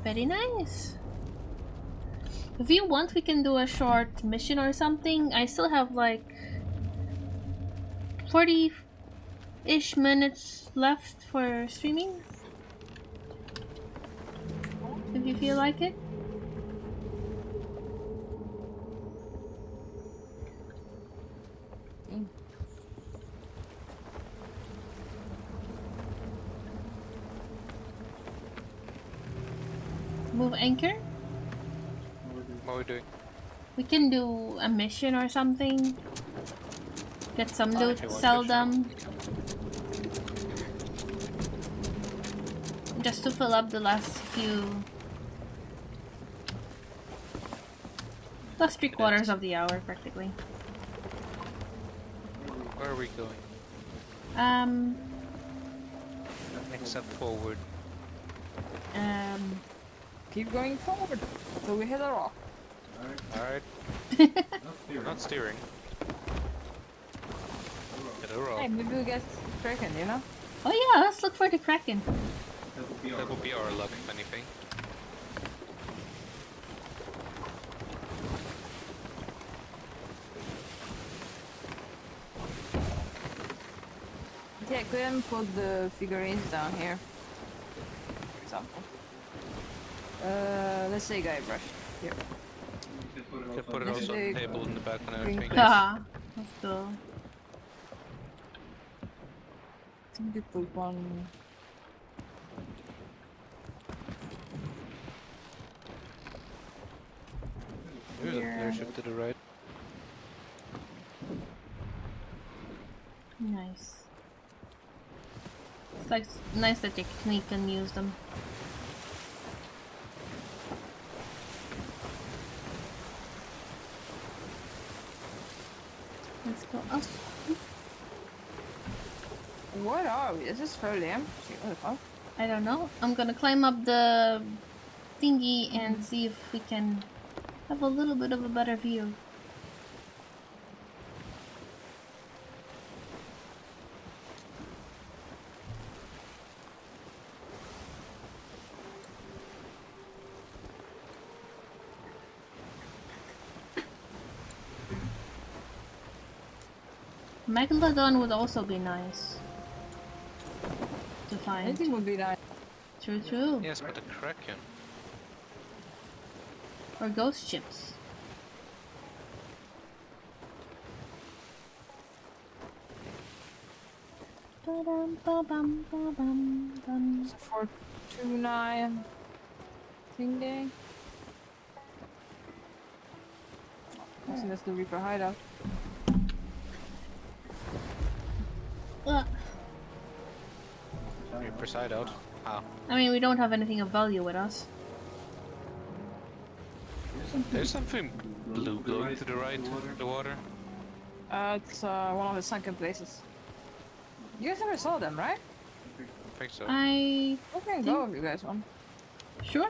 Very nice. If you want, we can do a short mission or something. I still have like 40-ish minutes left for streaming. If you feel like it. Move anchor? What are we doing? We can do a mission or something. Get some loot, if you want sell to, them. Just to fill up the last few. Last 3/4 of the hour, practically. Where are we going? Next step forward. Keep going forward till we hit a rock. Alright. Not steering. Hit a rock. Hey, maybe we get Kraken, you know? Oh yeah, let's look for the Kraken. That would be our luck, if anything. Yeah, go ahead and put the figurines down here. For example. Let's say Guybrush. Here. You can put it also on the table in the back and everything. Haha, let's go. I think we put one. There's an airship to the right. Nice. It's like nice that you can use them. Let's go up. What are we? This is fairly empty. What the fuck? I don't know. I'm gonna climb up the thingy and see if we can have a little bit of a better view. Megalodon would also be nice to find. Anything would be nice. True, true. Yes, but the Kraken. Or ghost ships. Ba-dum, ba-bum, ba-bum, bum. 429 thingy. I think that's the Reaper hideout. Reaper's hideout. How? I mean, we don't have anything of value with us. There's something blue glowing to the right of the water. It's one of the sunken places. You guys never saw them, right? I think so. I can go if you guys want. Sure.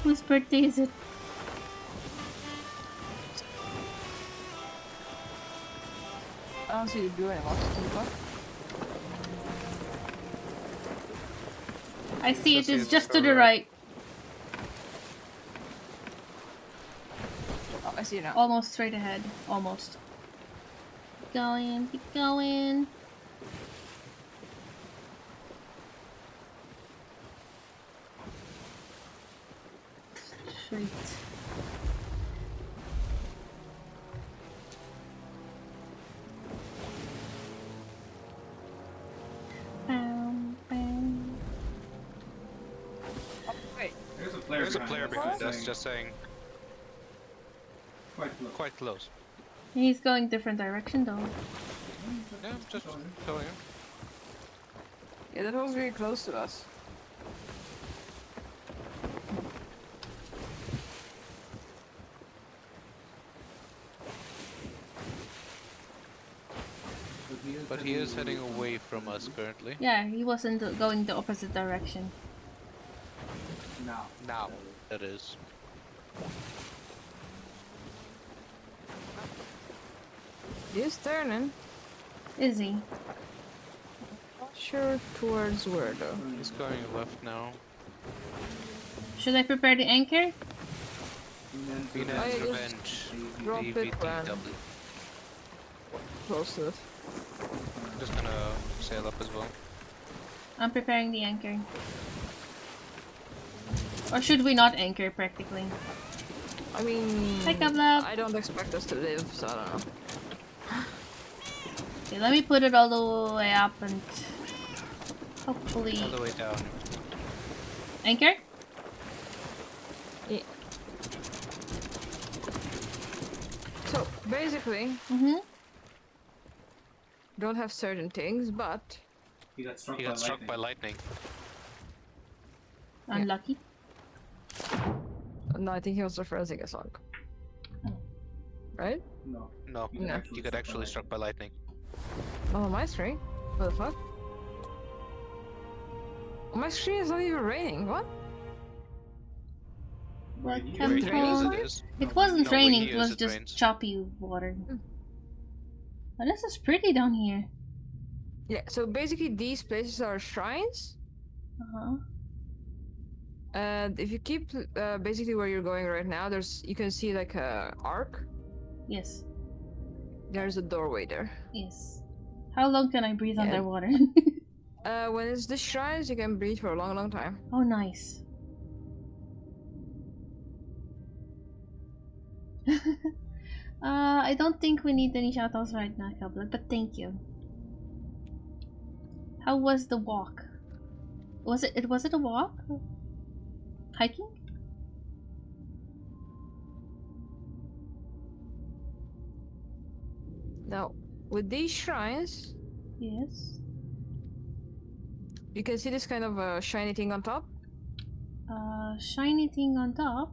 Whose birthday is it? I don't see the blue anymore. I see it is just to the right. Oh, I see it now. Almost straight ahead. Almost. Keep going, keep going. Straight. Bam, bam. Oh, wait. There's a player behind us, just saying. Quite close. He's going different direction though. Yeah, just showing him. Yeah, that was really close to us. But he is heading away from us currently. Yeah, he wasn't going the opposite direction. Now, that is. He's turning. Is he? Not sure towards where though. He's going left now. Should I prepare the anchor? Venus Revenge. drop it when DVTW. close to it. Just gonna sail up as well. I'm preparing the anchor. Or should we not anchor practically? I mean, I don't expect us to live, so I don't know. Okay, let me put it all the way up and hopefully... All the way down. Anchor? Yeah. So, basically, don't have certain things, but... He got struck by lightning. Unlucky. No, I think he was referencing a song. Right? No, No. he got actually struck by lightning. Not on my screen. What the fuck? On my screen it's not even raining. What? Welcome home. It wasn't No, raining, when he it was is, it just rains. choppy water. Oh, this is pretty down here. Yeah, so basically these places are shrines. And if you keep basically where you're going right now, you can see like a arc. Yes. There's a doorway there. Yes. How long can I breathe underwater? When it's the shrines, you can breathe for a long, long time. Oh, nice. I don't think we need any shoutouts right now, Kabla, but thank you. How was the walk? Was it a walk? Hiking? Now, with these shrines, yes, you can see this kind of shiny thing on top. Shiny thing on top.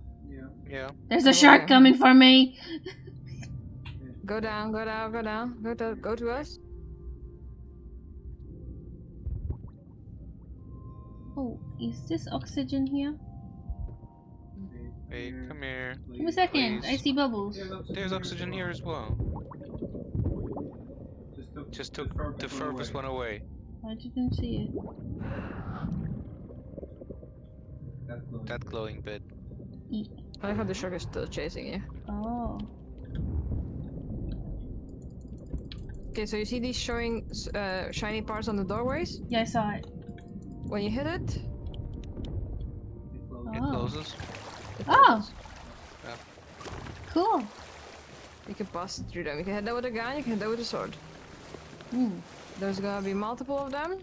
Yeah. There's a shark coming for me. Go down, go down, go down. Go to us. Oh, is this oxygen here? Hey, come here. Give me a second. Please. I see bubbles. There's oxygen here as well. Just took the furthest one away. I didn't see it. That glowing bit. I have the shark is still chasing you. Oh. Okay, so you see these showing shiny parts on the doorways? Yeah, I saw it. When you hit it, It closes. Oh. Yeah. Cool. you can pass through them. You can hit that with a gun, you can hit that with a sword. There's gonna be multiple of them.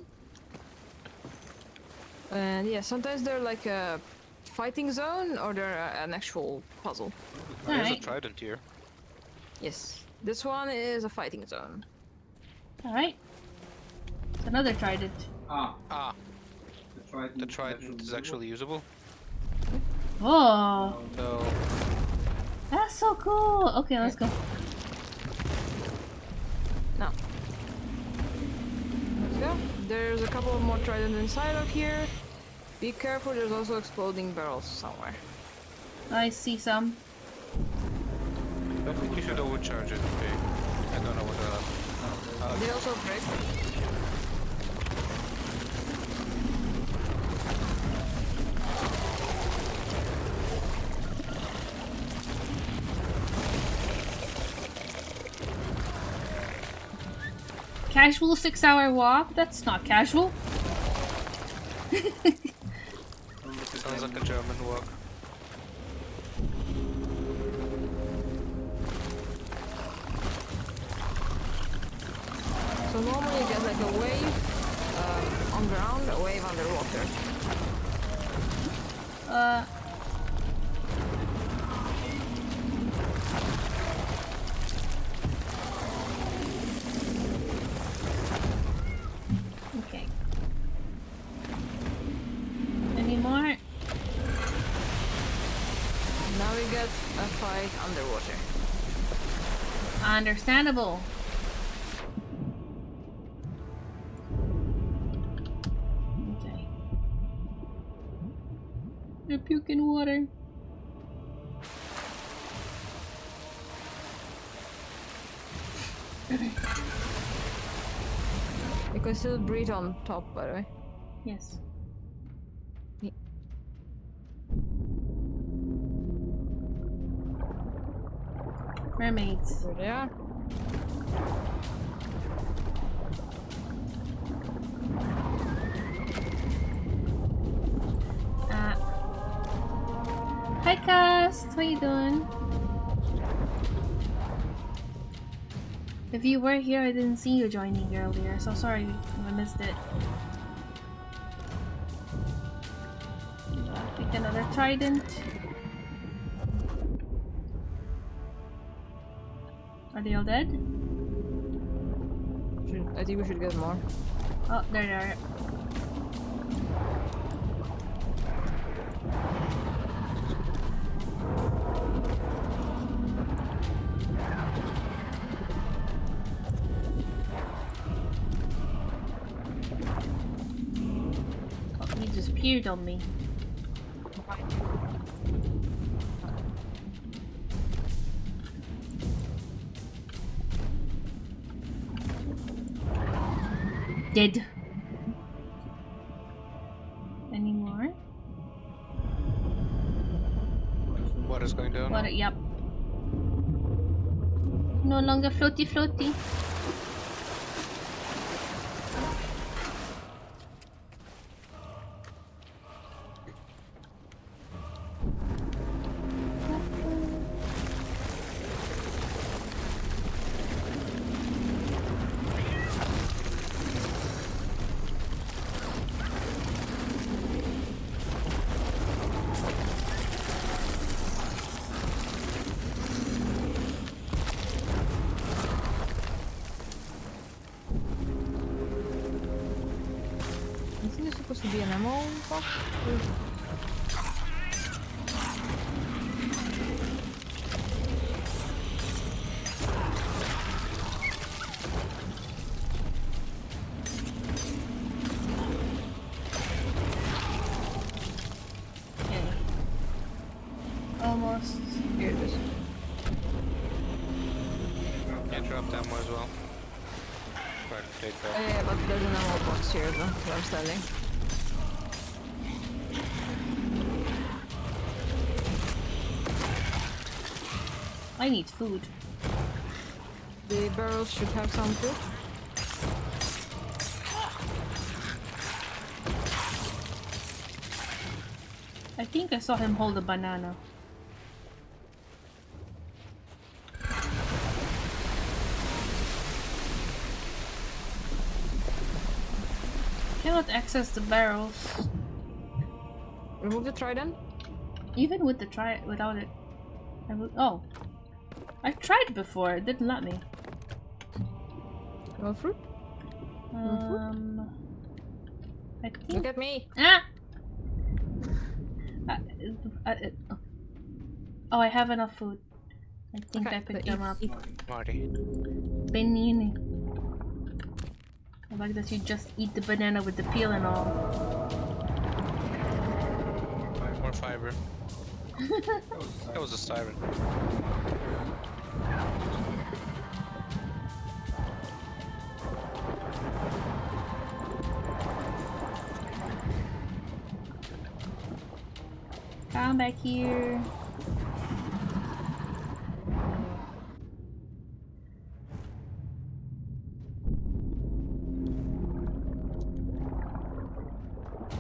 And yeah, sometimes they're like a fighting zone or they're an actual puzzle. There's a trident here. Yes, this one is a fighting zone. Alright. It's another trident. Ah. The trident is actually usable. Oh. So That's so cool. Okay, let's go. No. Let's go. There's a couple more tridents inside of here. Be careful, there's also exploding barrels somewhere. I see some. I think you should overcharge it. Okay. I don't know what They also break. Casual 6-hour walk? That's not casual. Sounds like a German walk. So normally you get like a wave on ground, a wave underwater. Okay. Any more? Now we get a fight underwater. Understandable. Okay. You're puking water. You can still breathe on top, by the way. Yes. Mermaids. There they are. Hi, Cast. How you doing? If you were here, I didn't see you joining earlier, so sorry if I missed it. Pick another trident. Are they all dead? I think we should get more. Oh, there they are. Oh, he just appeared on me. Dead. Any more? What is going down? Water, yep. No longer floaty floaty. Isn't there supposed to be an ammo box? Okay. Almost. Here it is. Yeah, drop ammo as well. Try to take that. Yeah, but there's an ammo box here though, where I'm standing. I need food. The barrels should have some too. I think I saw him hold a banana. Cannot access the barrels. Remove the trident. Even with the without it. Oh. I tried before, it didn't let me. You want fruit? I think... Look at me! Ah! Oh, I have enough food. I think I picked them up. Marty. Banana. I like that you just eat the banana with the peel and all. More fiber. That was a siren. Come back here.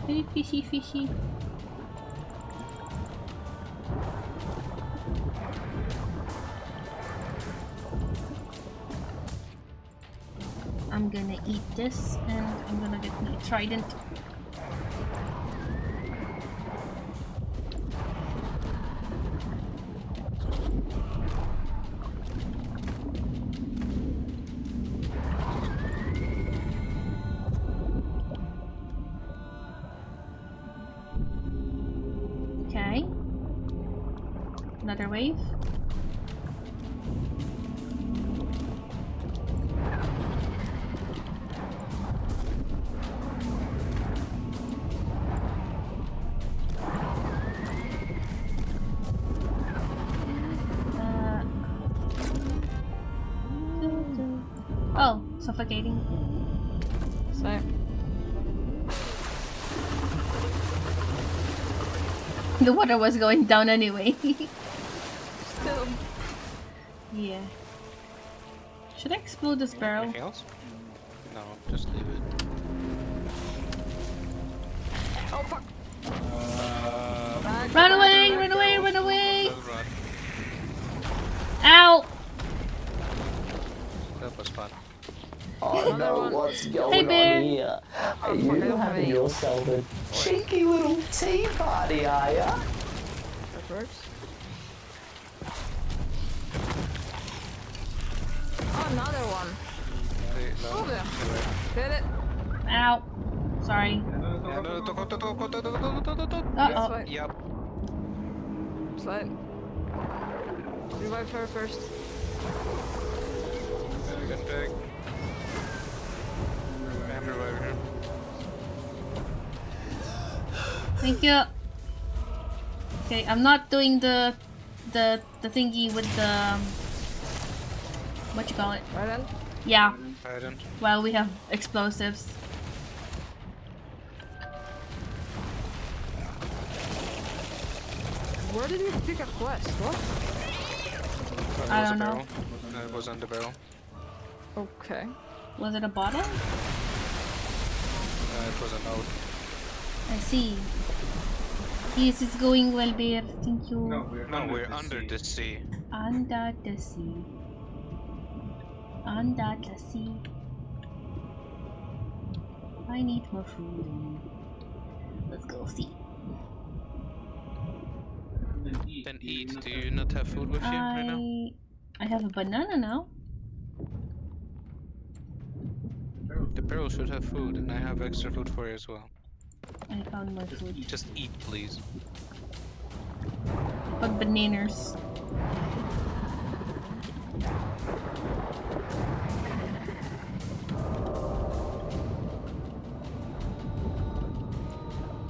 Hey, fishy, fishy. I'm gonna eat this and I'm gonna get my trident. Okay. Another wave. Oh, suffocating. So. The water was going down anyway. Still. Yeah. Should I explode this barrel? Anything else? No, just leave it. Oh fuck! Run away! Run away! Run away! Run. Ow! That was fun. Oh no, what's going bear. on here? Are you having yourself a cheeky little tea party, are ya? That works. Oh, another one. Oh, there. Get it. Ow. Sorry. Uh-oh. Yep. Slide. Revive her first. Good pick. I have revive here. Thank you. Okay, I'm not doing the thingy with the what you call it? Trident? Yeah. Trident. Well, we have explosives. Where did you pick a quest? What? I don't know. It was on the barrel. Okay. Was it a bottle? It was a note. I see. Yes, it's going well, bear. Thank you. No, we're under the sea. Under the sea. Under the sea. I need more food. Let's go see. Then eat. Do you not have food with you right now? I have a banana now. The barrel should have food, and I have extra food for you as well. I found my food. Just eat, please. But bananas.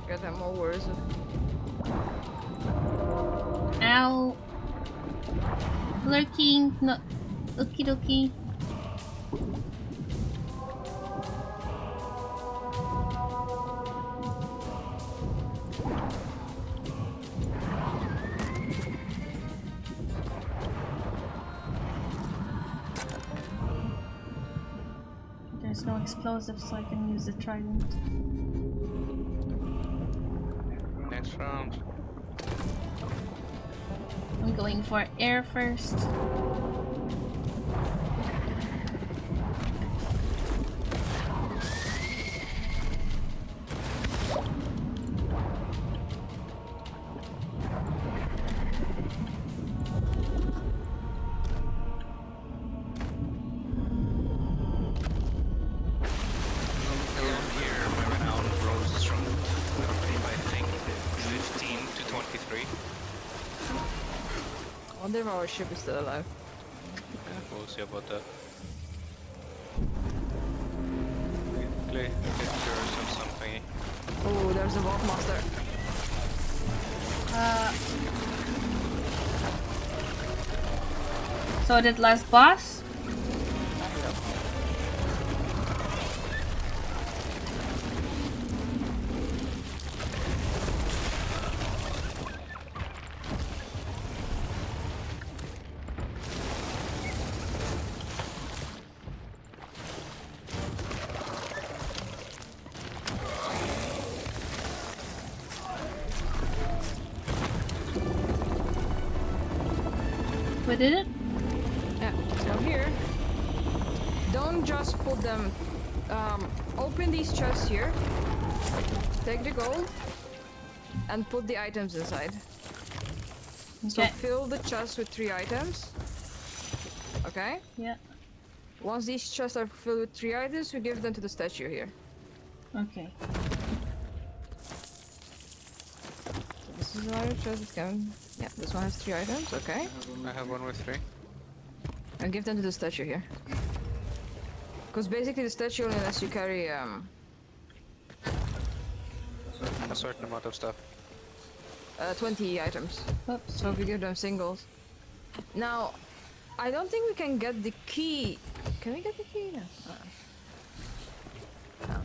Get them all. Where is it? Ow. Lurking. No. Okie dokie. There's no explosives, so I can use the trident. Next round. I'm going for air first. wonder if our ship is still alive. Yeah, we'll see about that. Get yours of something. Oh, there's a vault master. So did last boss? We did it? Yeah, so here, don't just put them, open these chests here, take the gold, and put the items inside. So Okay. fill the chest with 3 items. Okay? Yeah. Once these chests are filled with 3 items, we give them to the statue here. Okay. So this is our chest, it's going. Yeah, this one has 3 items, okay. I have one with 3. And give them to the statue here. Because basically the statue only lets you carry a certain amount of stuff. 20 items. Oops. So if you give them singles. Now, I don't think we can get the key. Can we get the key? No.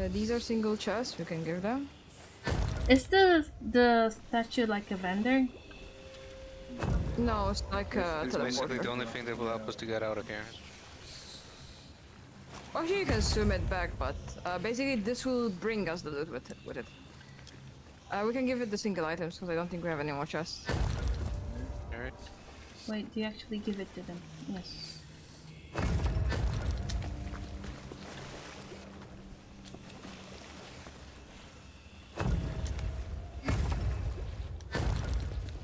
These are single chests, we can give them. Is the statue like a vendor? No, it's like a It's basically teleporter. the only thing that will help us to get out of here. Actually, you can swim it back, but basically this will bring us the loot with it. We can give it the single items because I don't think we have any more chests. Alright. Wait, do you actually give it to them? Yes.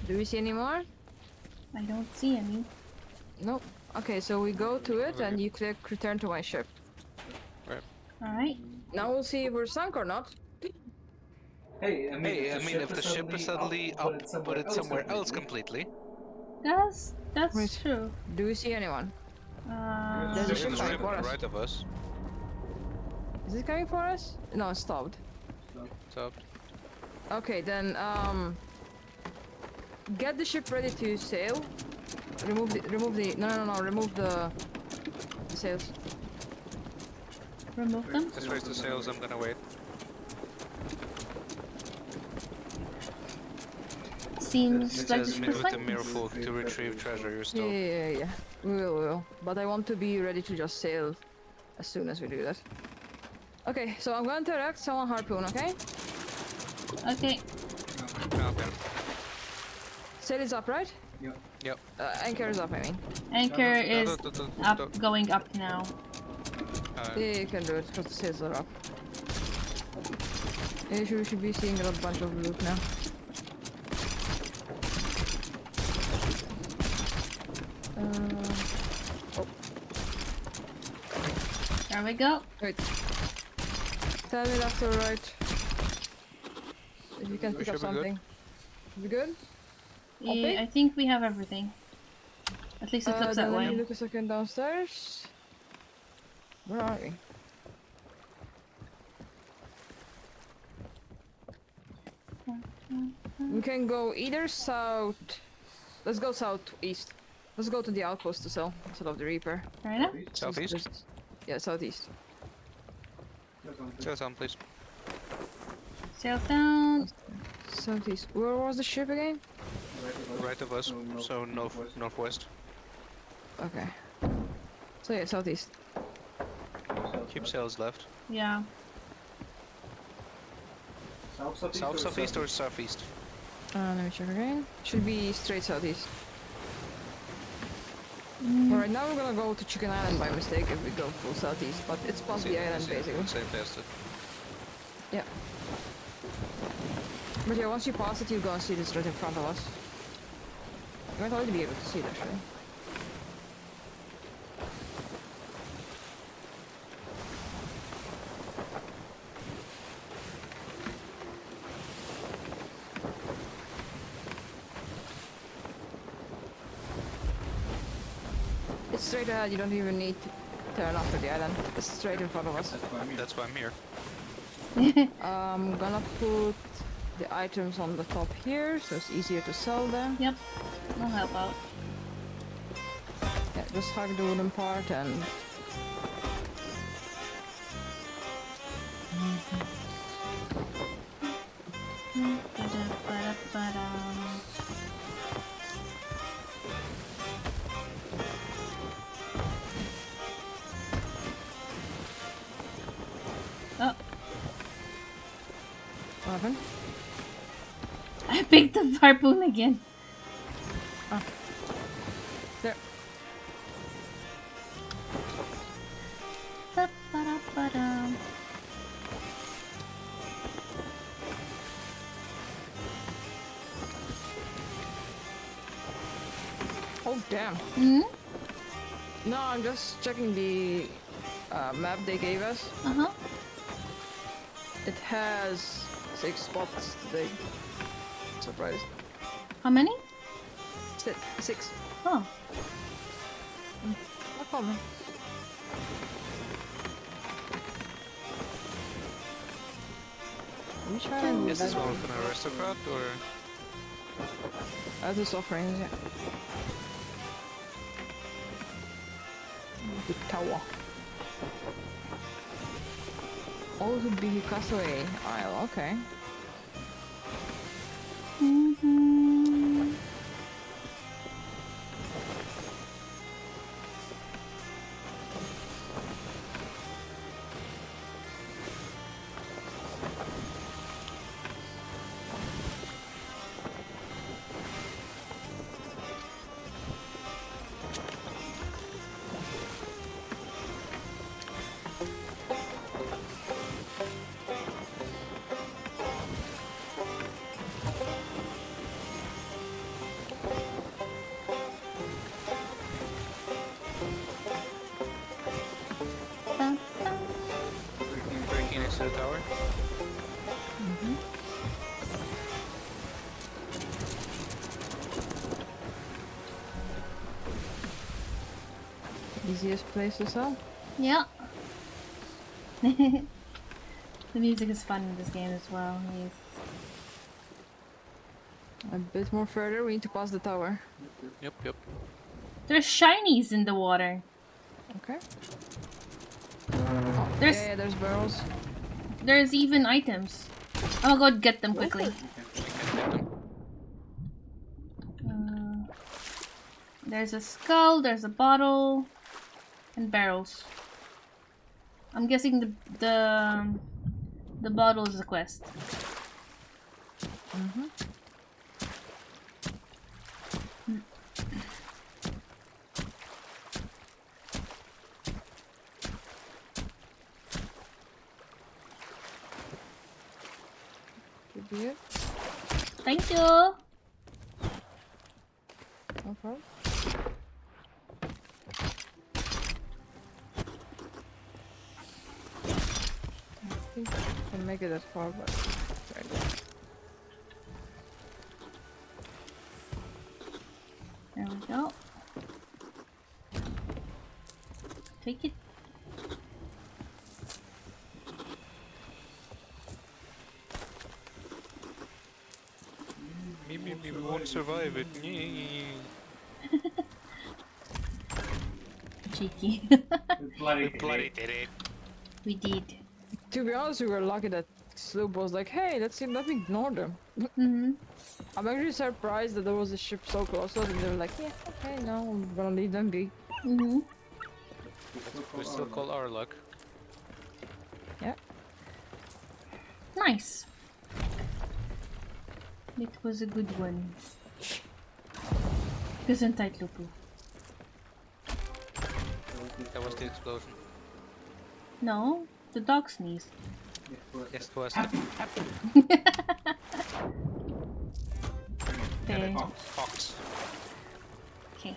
Do we see any more? I don't see any. Nope. Okay, so we go to it and you click return to my ship. Right. Alright. Now we'll see if we're sunk or not. Hey, I mean, if the ship is suddenly up, but it's somewhere else completely. That's Wait. true. Do we see anyone? There's a a ship ship coming to for the us. right of us. Is it coming for us? No, it stopped. Stopped. Okay, then get the ship ready to sail. Remove the sails. Remove them? Let's raise the sails, I'm gonna wait. Seems It like says the meet ship with is the Mirrorfolk to retrieve treasure, you're still. Yeah. We will. But I want to be ready to just sail as soon as we do that. Okay, so I'm going to direct someone harpoon, okay? Okay. Okay. Sail is up, right? Yep. Anchor is up, I mean. Anchor is up, going up now. Yeah, you can do it because the sails are up. Yeah, we should be seeing a bunch of loot now. Oh. There we go. Wait. Tell me left or right. If you can pick up something. We good? Yeah, I think we have everything. At least it looks that Let way. me look a second downstairs. Where are we? We can go either south. Let's go southeast. Let's go to the outpost to sell instead of the Reaper. Right now? Southeast? Yeah, southeast. Sails on, please. Sail down. Southeast. Where was the ship again? Right of us, so northwest. Okay. So yeah, southeast. Keep sails left. Yeah. Southeast or southeast? Let me check again. Should be straight southeast. Alright, now we're gonna go to Chicken Island by mistake if we go full southeast, but it's past the island basically. Same past it. Yeah. But yeah, once you pass it, you're gonna see this right in front of us. You might already be able to see it actually. straight ahead. You don't even need to turn off to the island. It's straight in front of us. That's why I'm here. I'm gonna put the items on the top here, so it's easier to sell them. Yep, I'll help out. Yeah, just hug the wooden part and... Oh. What happened? I picked the harpoon again. Oh. There. Ba-ba-da-ba-da. Oh, damn. Hmm? No, I'm just checking the map they gave us. Uh-huh. It has 6 spots today. Surprised. How many? 6. Oh. No problem. Let me try and... Is this one with an aristocrat or? This offerings, yeah. The tower. Oh, the big castaway isle, okay. Breaking next to the tower. Easiest place to sell? Yeah. The music is fun in this game as well. Yes. A bit more further, we need to pass the tower. Yep. There's shinies in the water. Okay. There's yeah, there's barrels. There's even items. I'll go get them quickly. There's a skull, there's a bottle, and barrels. I'm guessing the bottle is a quest. Could be it. Thank you. No problem. I think I can make it that far, but very good. There we go. Take it. Maybe we won't survive it. Cheeky. We bloody did it. We did. To be honest, we were lucky that Sloop was like, hey, let me ignore them. I'm actually surprised that there was a ship so close to us and they were like, yeah, okay, no, I'm gonna leave them be. We still call our luck. Yeah. Nice. It was a good one. Gesundheit, Lupu. That was the explosion. No, the dog sneezed. Yes, it was. Okay. Fox. Okay.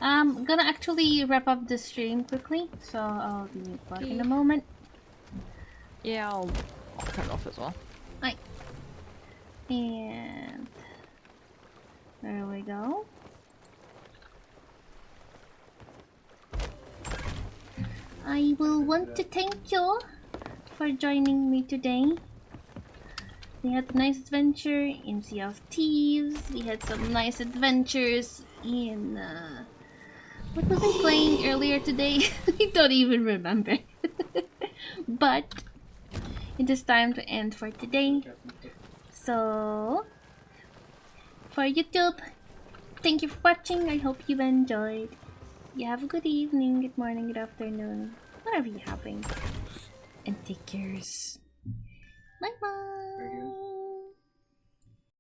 I'm gonna actually wrap up the stream quickly, so I'll be back in a moment. Yeah, I'll turn off as well. Right. And there we go. I will want to thank you for joining me today. We had a nice adventure in Sea of Thieves. We had some nice adventures in what was I playing earlier today? I don't even remember. But it is time to end for today. So for YouTube, thank you for watching. I hope you enjoyed. You have a good evening, good morning, good afternoon, whatever you're having. And take care. Bye bye.